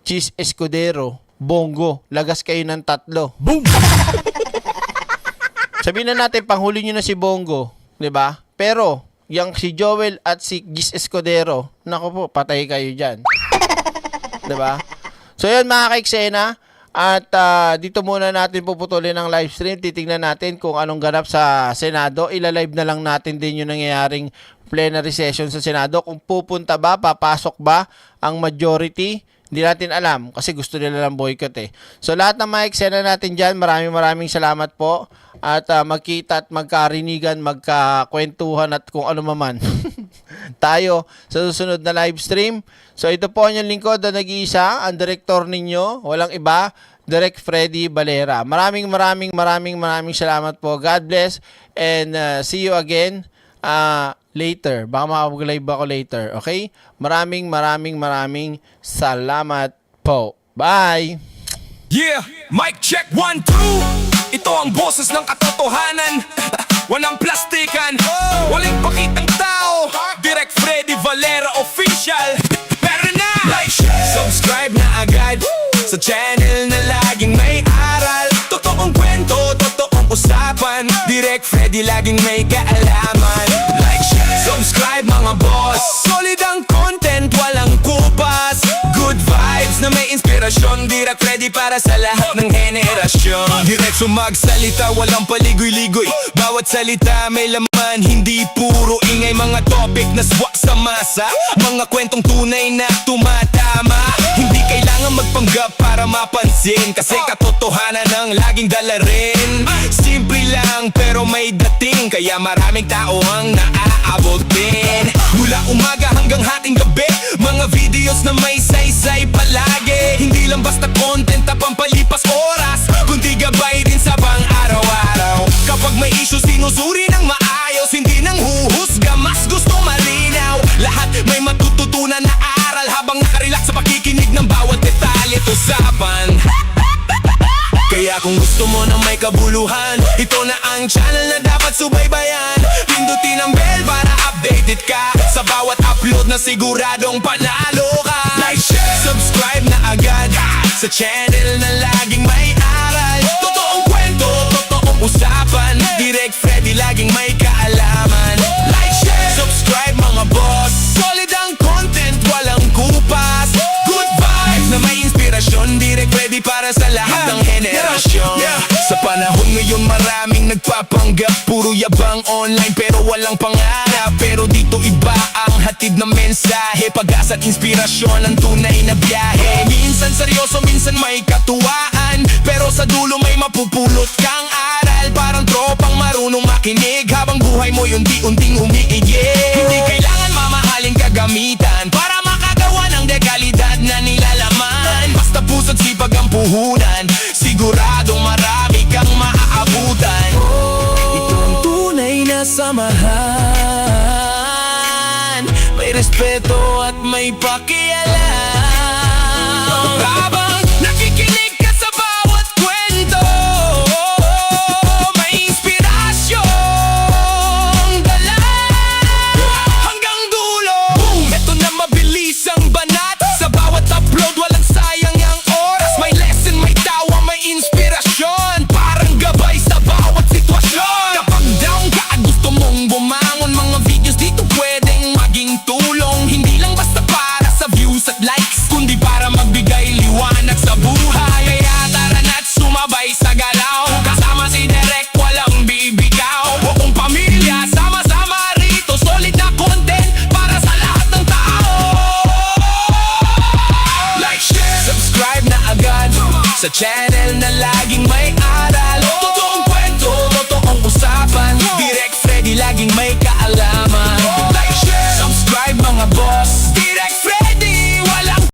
Chis Escudero, Bongo. Lagas kayo ng 3. Boom! Sabihin na natin, panghuli nyo na si Bongo. 'Di ba? Pero, yung si Joel at si Gis Escudero, naku po, patay kayo dyan. 'Di ba? So yun mga ka-eksena, at dito muna natin puputulin ang live stream. Titingnan natin kung anong ganap sa Senado. Ilalive na lang natin din yung nangyayaring plenary session sa Senado. Kung pupunta ba, papasok ba ang majority, hindi natin alam kasi gusto nila lang boycott eh. So lahat ng mga eksena natin dyan, maraming salamat po. At magkita at magkarinigan, magkakwentuhan at kung ano maman tayo sa susunod na live stream. So ito po ang lingkod na nag-iisa, ang director ninyo, walang iba, Direk Freddy Valera. Maraming salamat po. God bless and see you again later. Baka makapag-live ako later, okay? Maraming salamat po. Bye! Yeah! Mic check 1, 2. Ito ang boses ng katotohanan. Walang plastikan, walang pakitang tao. Direk Freddy Valera Official. Pero na! Like, subscribe na agad sa channel na laging may aral. Totoong kwento, totoong usapan. Direk Freddy laging may kaalaman. Like, subscribe mga boss. Solid ang content, walang kupas. Good vibes na may inspirasyon. Direk Freddy para sa lahat ng henerasyon. Diretso magsalita, walang paligoy-ligoy. Bawat salita may laman, hindi puro ingay. Mga topic na swak sa masa, mga kwentong tunay na tumatama. Hindi kailangan magpanggap para mapansin, kasi katotohanan ang laging dala rin. Simple lang pero may dating, kaya maraming tao ang naaabot din. Mula umaga hanggang hating gabi, mga videos na may saysay palagi. Hindi lang basta content na pampalipas oras, kundi gabay din sa pang-araw-araw. Kapag may issue sinusuri ng maayos, hindi nang huhusga, mas gusto malinaw. Lahat may matututunan na aral, habang nakarelax sa pakikinig ng bawat detalye at usapan. Kaya kung gusto mo na may kabuluhan, ito na ang channel na dapat subaybayan. Pindutin ang bell para updated ka sa bawat upload na siguradong panalo ka. Like, share, subscribe na agad sa channel na laging may aral. Totoong kwento, totoong usapan. Direk Freddy laging may kaalaman. Like, share, subscribe mga boss. Solid ang content, walang kupas. Good vibes na may inspirasyon. Direk Freddy para sa lahat ng henerasyon. Sa panahon ngayon maraming nagpapanggap, puro yabang online pero walang pangarap. Pero dito iba ang hatid ng mensahe, pag-asa at inspirasyon ang tunay na biyahe. Minsan seryoso, minsan may katuwaan, pero sa dulo may mapupulot kang aral. Parang tropang marunong makinig, habang buhay mo unti-unting umiigil. Hindi kailangan mamahalin kagamitan para makagawa ng dekalidad na nilalaman. Basta puso't sipag ang puhunan, siguradong marami kang maaabutan. Ito ang tunay na samahan, may respeto at may pakialam. Habang nakikinig ka sa bawat kwento, may inspirasyong dala hanggang dulo. Boom! Ito na mabilis ang banat, sa bawat upload walang sayang ang oras. May lesson, may tawa, may inspirasyon, parang gabay sa bawat sitwasyon. Kapag down ka at gusto mong bumangon, mga videos dito pwedeng maging tulong. Hindi lang basta para sa views at likes, kundi para magbigay liwanag sa buhay. Kaya tara na't sumabay sa galaw, kasama si Direk walang bibigaw. Buong pamilya sama-sama rito, solid na content para sa lahat ng tao. Like, share, subscribe na agad sa channel